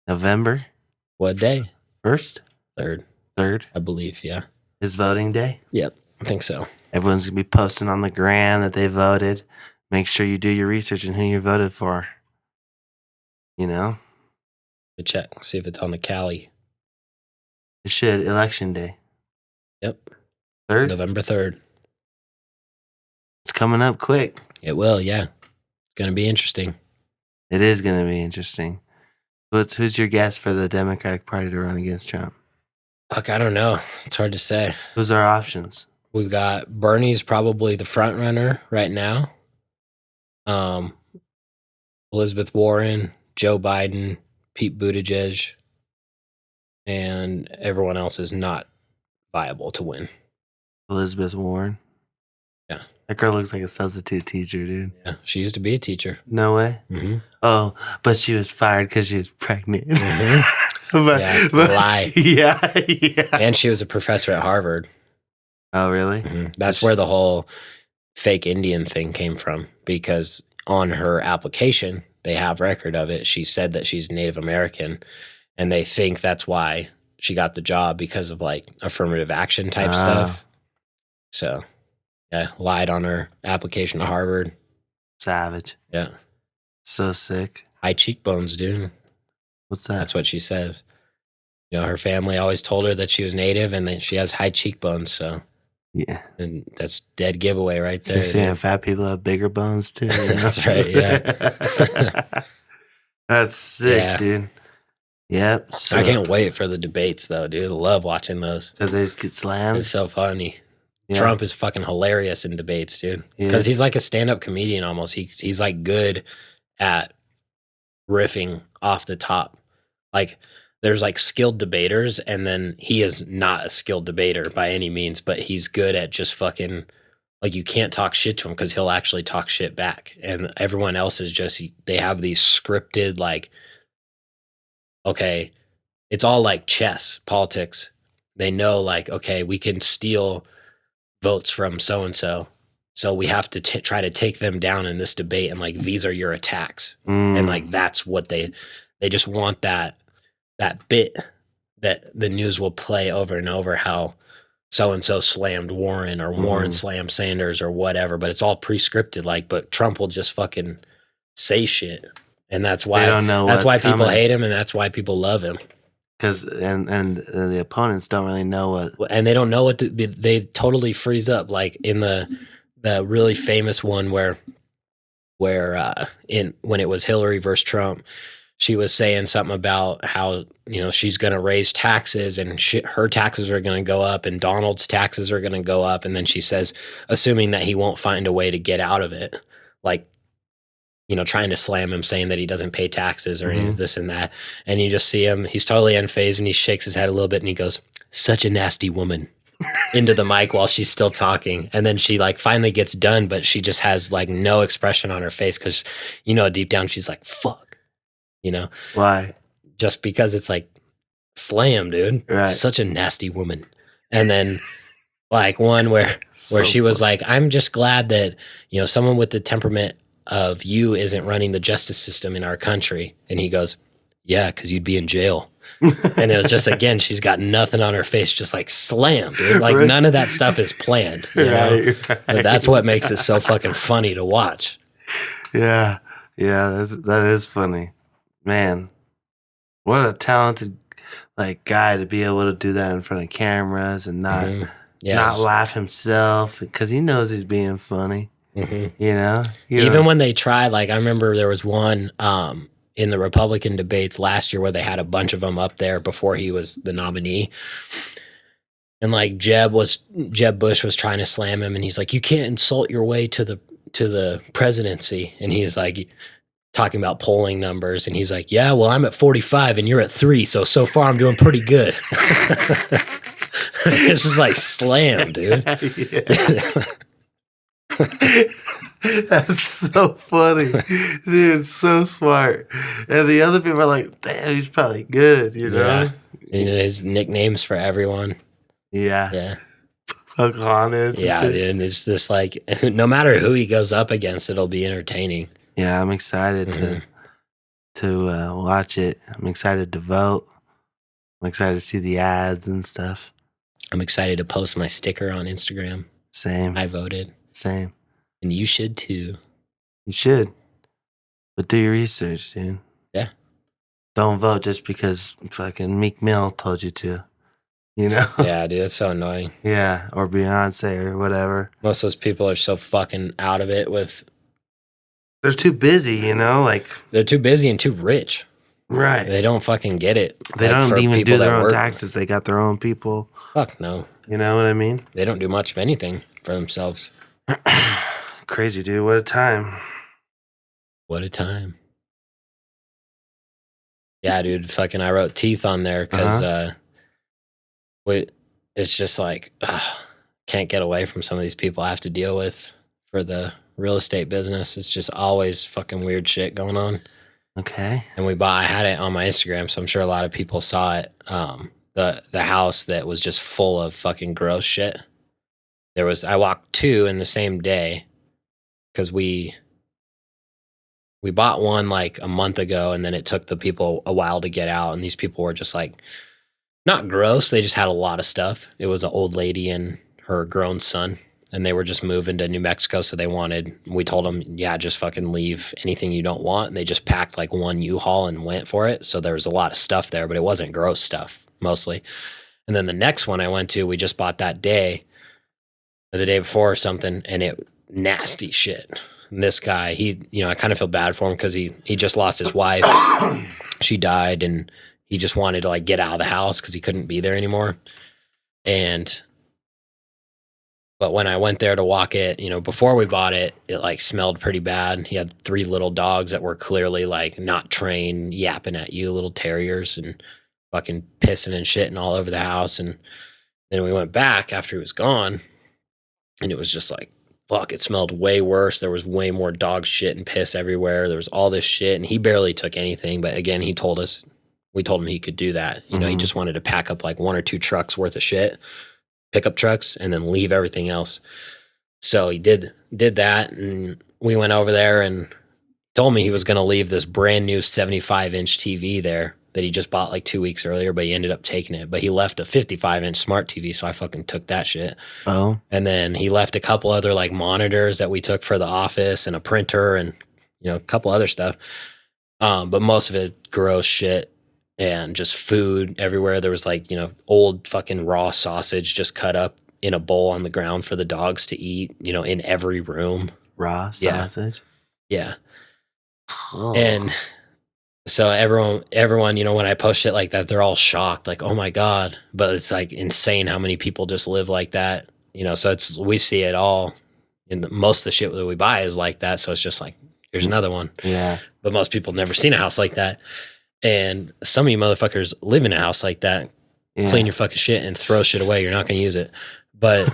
November. What day? 1st? 3rd, I believe, yeah. Is voting day? Yep, I think so. Everyone's going to be posting on the gram that they voted. Make sure you do your research on who you voted for. Check, see if it's on the Cali. It should. Election day. Yep. 3rd? November 3rd. It's coming up quick. It will, yeah. It's going to be interesting. It is going to be interesting. Who's your guess for the Democratic Party to run against Trump? Fuck, I don't know. It's hard to say. Who's our options? We've got Bernie's probably the front runner right now. Elizabeth Warren, Joe Biden, Pete Buttigieg, and everyone else is not viable to win. Elizabeth Warren. Yeah. That girl looks like a substitute teacher, dude. Yeah, she used to be a teacher. No way. Mm-hmm. Oh, but she was fired because she was pregnant. Mm-hmm. Lie. Yeah. And she was a professor at Harvard. Oh, really? Mm-hmm. That's where the whole fake Indian thing came from, because on her application, they have record of it. She said that she's Native American, and they think that's why she got the job, because of like affirmative action type stuff. So, yeah, lied on her application to Harvard. Savage. Yeah. So sick. High cheekbones, dude. What's that? That's what she says. You know, her family always told her that she was Native and that she has high cheekbones, so. Yeah. And that's dead giveaway right there. So you're saying fat people have bigger bones too? You know? That's right, yeah. That's sick, dude. Yep. So, I can't wait for the debates, though, dude. I love watching those. Because they just get slammed? It's so funny. Yeah. Trump is fucking hilarious in debates, dude. Because he's like a stand-up comedian almost. He's like good at riffing off the top. Like, there's like skilled debaters, and then he is not a skilled debater by any means, but he's good at just fucking, like, you can't talk shit to him because he'll actually talk shit back. And everyone else is just, they have these scripted, like, okay, it's all like chess, politics. They know, like, okay, we can steal votes from so-and-so, so we have to try to take them down in this debate, and like, these are your attacks. And like, that's what they just want, that bit that the news will play over and over, how so-and-so slammed Warren, or Warren slammed Sanders, or whatever, but it's all pre-scripted, like, but Trump will just fucking say shit. And that's why, that's why people hate him, and that's why people love him. Because and the opponents don't really know what, and they don't know what they totally freeze up. Like in the really famous one where when it was Hillary versus Trump, she was saying something about how, you know, she's going to raise taxes, and her taxes are going to go up, and Donald's taxes are going to go up, and then she says, assuming that he won't find a way to get out of it, like, you know, trying to slam him, saying that he doesn't pay taxes, or he's this and that. And you just see him, he's totally unfazed, and he shakes his head a little bit, and he goes, such a nasty woman, into the mic while she's still talking. And then she like finally gets done, but she just has like no expression on her face, because, you know, deep down she's like, fuck, you know? Why? Just because it's like, slam, dude. Right. Such a nasty woman. And then like one where she was like, I'm just glad that, you know, someone with the temperament of you isn't running the justice system in our country. And he goes, yeah, because you'd be in jail. And it was just, again, she's got nothing on her face, just like slam, dude. Like none of that stuff is planned, you know? Right. That's what makes it so fucking funny to watch. Yeah, that is funny, man. What a talented like guy to be able to do that in front of cameras and not laugh himself, because he knows he's being funny. You know, even when they try, like I remember there was one in the Republican debates last year where they had a bunch of them up there before he was the nominee, and like Jeb Bush was trying to slam him, and he's like, you can't insult your way to the presidency, and he's like talking about polling numbers, and he's like, yeah, well, I'm at 45 and you're at 3, so far I'm doing pretty good. It's just like slam, dude. That's so funny, dude. So smart. And the other people are like, damn, he's probably good, you know? And his nicknames for everyone. Yeah. Pocahontas. Yeah, dude. It's just like, no matter who he goes up against, it'll be entertaining. Yeah, I'm excited to watch it. I'm excited to vote. I'm excited to see the ads and stuff. I'm excited to post my sticker on Instagram. Same. I voted. Same. And you should too. You should. But do your research, dude. Yeah. Don't vote just because fucking Meek Mill told you to. You know? Yeah, dude, that's so annoying. Yeah, or Beyonce or whatever. Most of those people are so fucking out of it with... They're too busy, you know? Like they're too busy and too rich. Right. They don't fucking get it. They don't even do their own taxes. They got their own people. Fuck no. You know what I mean? They don't do much of anything for themselves. Crazy, dude. What a time. What a time. Yeah, dude. Fucking, I wrote teeth on there because it's just like can't get away from some of these people I have to deal with for the real estate business. It's just always fucking weird shit going on. Okay. And I had it on my Instagram, so I'm sure a lot of people saw it. The house that was just full of fucking gross shit. I walked 2 in the same day because we bought one like a month ago, and then it took the people a while to get out, and these people were just like not gross. They just had a lot of stuff. It was an old lady and her grown son, and they were just moving to New Mexico, so we told them, yeah, just fucking leave anything you don't want, and they just packed like one U-Haul and went for it. So there was a lot of stuff there, but it wasn't gross stuff mostly. And then the next one I went to, we just bought that day or the day before or something, and it nasty shit. And this guy, I kind of feel bad for him because he just lost his wife. She died, and he just wanted to like get out of the house because he couldn't be there anymore. But when I went there to walk it, before we bought it, it like smelled pretty bad. He had 3 little dogs that were clearly like not trained, yapping at you, little terriers, and fucking pissing and shitting all over the house. And then we went back after he was gone, and it was just like, fuck, it smelled way worse. There was way more dog shit and piss everywhere. There was all this shit, and he barely took anything. But again, we told him he could do that. He just wanted to pack up like 1 or 2 trucks worth of shit, pickup trucks, and then leave everything else. So he did that, and we went over there and told me he was going to leave this brand new 75-inch TV there that he just bought like 2 weeks earlier, but he ended up taking it. But he left a 55-inch smart TV, so I fucking took that shit. Oh. And then he left a couple other like monitors that we took for the office and a printer and, a couple other stuff. But most of it gross shit and just food everywhere. There was like, old fucking raw sausage just cut up in a bowl on the ground for the dogs to eat, in every room. Raw sausage? Yeah. Oh. And so everyone, when I post shit like that, they're all shocked, like, oh my God. But it's like insane how many people just live like that, so we see it all. And most of the shit that we buy is like that. So it's just like, here's another one. Yeah. But most people have never seen a house like that. And some of you motherfuckers live in a house like that, clean your fucking shit and throw shit away. You're not going to use it. But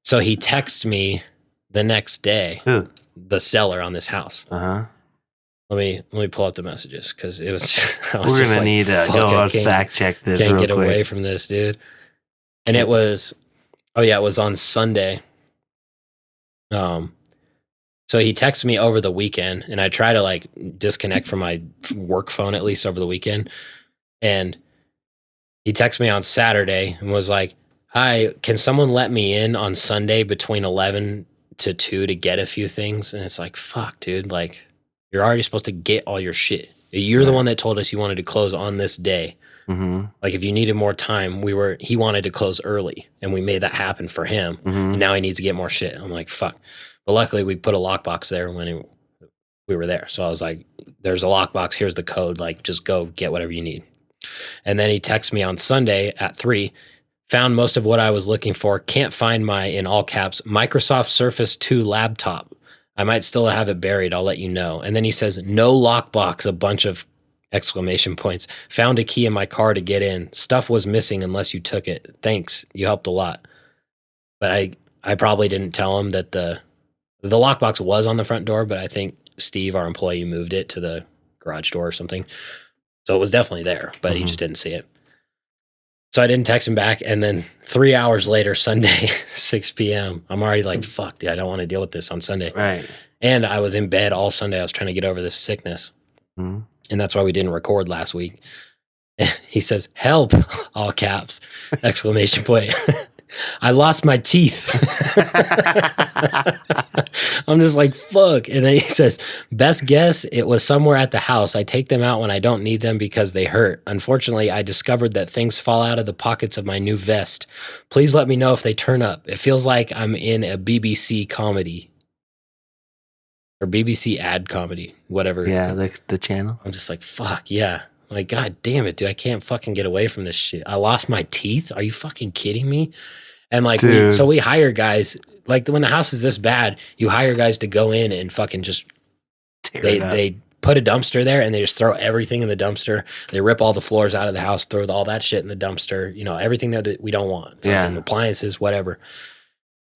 so he texted me the next day. Who? The seller on this house. Uh-huh. Let me pull up the messages because it was. We're gonna need to go and fact check this. Can't get quick. Away from this, dude. And it was, it was on Sunday. So he texted me over the weekend, and I try to like disconnect from my work phone at least over the weekend. And he texted me on Saturday and was like, "Hi, can someone let me in on Sunday between 11 to 2 to get a few things?" And it's like, fuck, dude, like you're already supposed to get all your shit. You're the one that told us you wanted to close on this day. Mm-hmm. Like if you needed more time, he wanted to close early, and we made that happen for him. Mm-hmm. And now he needs to get more shit. I'm like, fuck. But luckily we put a lockbox there when we were there. So I was like, there's a lockbox. Here's the code. Like just go get whatever you need. And then he texted me on Sunday at 3, found most of what I was looking for. Can't find my, in all caps, Microsoft Surface 2 laptop. I might still have it buried. I'll let you know. And then he says, no lockbox, a bunch of exclamation points. Found a key in my car to get in. Stuff was missing unless you took it. Thanks. You helped a lot. But I probably didn't tell him that the lockbox was on the front door, but I think Steve, our employee, moved it to the garage door or something. So it was definitely there, but he just didn't see it. So I didn't text him back. And then 3 hours later, Sunday, 6 p.m., I'm already like, fuck, dude, I don't want to deal with this on Sunday. Right. And I was in bed all Sunday. I was trying to get over this sickness. Mm-hmm. And that's why we didn't record last week. He says, help, all caps, exclamation point. I lost my teeth. I'm just like, fuck. And then he says, best guess, it was somewhere at the house. I take them out when I don't need them because they hurt. Unfortunately, I discovered that things fall out of the pockets of my new vest. Please let me know if they turn up. It feels like I'm in a BBC comedy. Or BBC ad comedy, whatever. Yeah, the channel. I'm just like, fuck, yeah. Like, God damn it, dude. I can't fucking get away from this shit. I lost my teeth. Are you fucking kidding me? And like, we hire guys, like when the house is this bad, you hire guys to go in and fucking just, they put a dumpster there and they just throw everything in the dumpster. They rip all the floors out of the house, throw all that shit in the dumpster, you know, everything that we don't want, fucking appliances, whatever.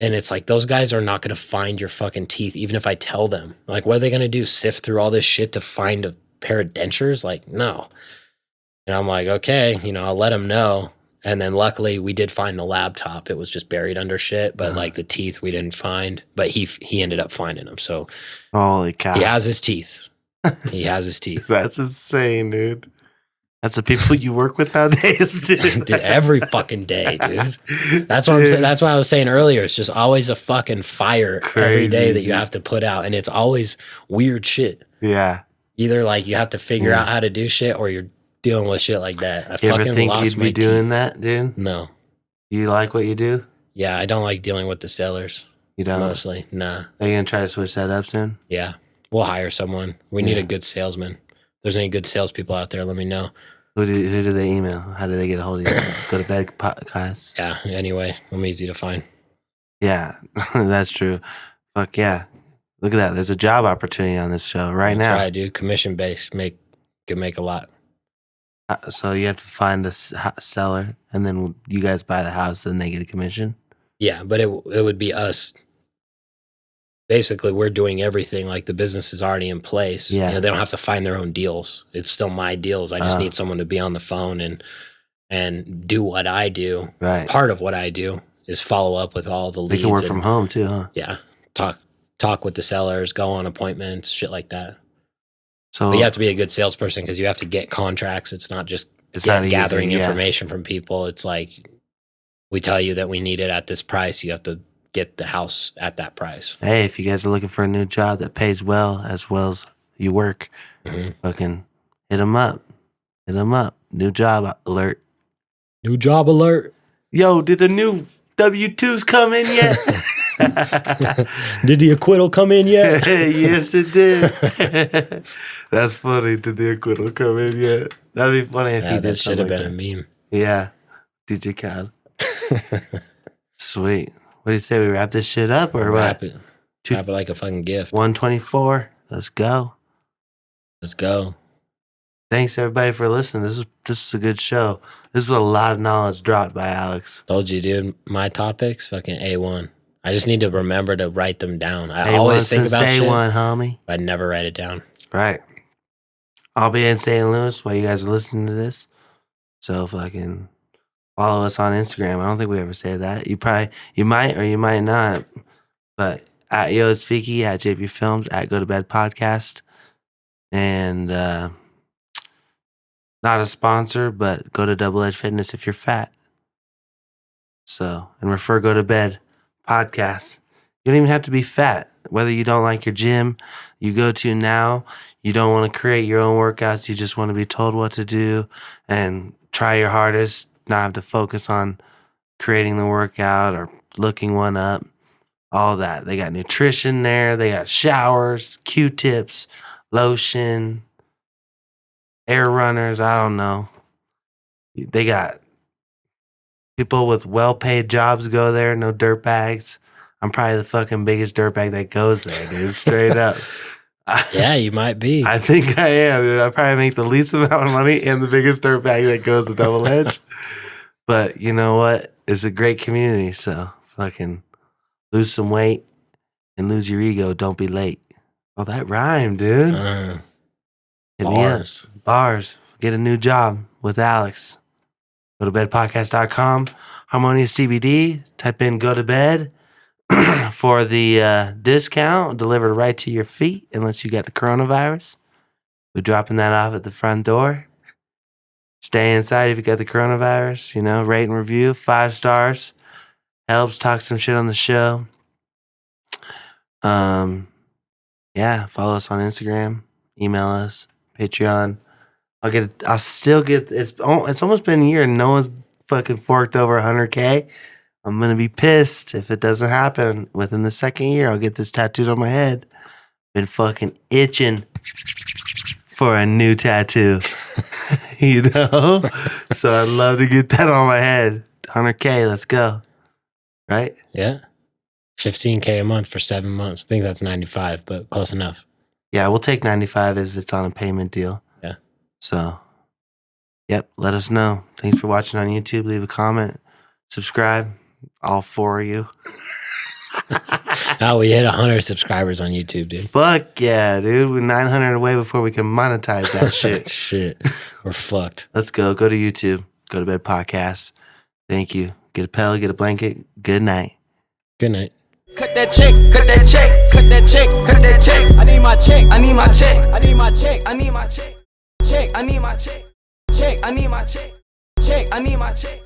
And it's like, those guys are not going to find your fucking teeth, even if I tell them. Like, what are they going to do? Sift through all this shit to find a pair of dentures? Like, no. And I'm like, okay, you know, I'll let them know. And then luckily we did find the laptop. It was just buried under shit, but like the teeth we didn't find. But he ended up finding them. So holy cow, he has his teeth. He has his teeth. That's insane, dude. That's the people you work with nowadays, dude. Dude, every fucking day, dude. That's what I'm saying. That's what I was saying earlier. It's just always a fucking fire every day that you have to put out, and it's always weird shit. Yeah. Either like you have to figure out how to do shit, or you're dealing with shit like that. I You fucking ever think lost you'd my be doing teeth. that, dude? No. You like what you do? Yeah, I don't like dealing with the sellers. You don't? Mostly, nah. Are you gonna try to switch that up soon? Yeah, we'll hire someone. We need a good salesman. If there's any good salespeople out there, let me know. Who do they email? How do they get a hold of you? Go to bed podcast. Yeah. Anyway, I'm easy to find. Yeah, that's true. Fuck yeah! Look at that. There's a job opportunity on this show right now. That's right, dude. Commission based, can make a lot. So you have to find a seller, and then you guys buy the house, then they get a commission. Yeah, but it would be us. Basically, we're doing everything. Like the business is already in place. Yeah, you know, they don't have to find their own deals. It's still my deals. I just need someone to be on the phone and do what I do. Right. Part of what I do is follow up with all the leads. They can work from home too, huh? Yeah, talk with the sellers, go on appointments, shit like that. So but you have to be a good salesperson because you have to get contracts. It's not just gathering information from people. It's like we tell you that we need it at this price. You have to get the house at that price. Hey, if you guys are looking for a new job that pays well as you work, fucking hit them up. Hit them up. New job alert. New job alert. Yo, did the new W-2s come in yet? Did the acquittal come in yet? Yes, it did. That's funny. Did the acquittal come in yet? That'd be funny if he did. That should have been a meme. Yeah. DJ Khaled. Sweet. What do you say? We wrap this shit up or wrap what? Wrap it like a fucking gift. 124. Let's go. Let's go. Thanks everybody for listening. This is a good show. This was a lot of knowledge dropped by Alex. Told you, dude. My topics, fucking A1. I just need to remember to write them down. I A1 always think about day shit. one, homie. But I never write it down. Right. I'll be in St. Louis while you guys are listening to this. So fucking follow us on Instagram. I don't think we ever say that. You might or you might not. But at Yo It's Feeki, at JP Films, at Go to Bed Podcast. And not a sponsor, but go to Double Edge Fitness if you're fat. So, and refer Go to Bed Podcast. You don't even have to be fat. Whether you don't like your gym you go to now, you don't want to create your own workouts, you just want to be told what to do and try your hardest, not have to focus on creating the workout or looking one up, all that. They got nutrition there, they got showers, Q-tips, lotion, air runners, I don't know. They got people with well-paid jobs go there, no dirt bags. I'm probably the fucking biggest dirtbag that goes there, dude. Straight up. Yeah, you might be. I think I am, dude. I probably make the least amount of money and the biggest dirtbag that goes to Double Edge. But you know what? It's a great community, so fucking lose some weight and lose your ego. Don't be late. Oh, that rhymed, dude. Hit me up. Bars. Get a new job with Alex. Go to bedpodcast.com. Harmonious CBD. Type in Go to Bed. For the discount delivered right to your feet, unless you got the coronavirus. We're dropping that off at the front door. Stay inside if you got the coronavirus. You know, rate and review 5 stars helps. Talk some shit on the show. Yeah, follow us on Instagram. Email us. Patreon. I'll still get. It's almost been a year and no one's fucking forked over 100K. I'm going to be pissed if it doesn't happen. Within the second year, I'll get this tattooed on my head. Been fucking itching for a new tattoo. You know? So I'd love to get that on my head. 100K, let's go. Right? Yeah. 15K a month for 7 months. I think that's 95, but close enough. Yeah, we'll take 95 if it's on a payment deal. Yeah. So, yep, let us know. Thanks for watching on YouTube. Leave a comment, subscribe, all 4 of you. Oh, we hit 100 subscribers on YouTube, dude. Fuck yeah, dude. We're 900 away before we can monetize that shit. Shit. We're fucked. Let's go. Go to YouTube. Go to Bed Podcast. Thank you. Get a pillow, get a blanket. Good night. Good night. Cut that check, cut that check, cut that check, cut that check. I need my check, I need my check, I need my check, I need my check. Check, I need my check. Check, I need my check. Check, I need my check.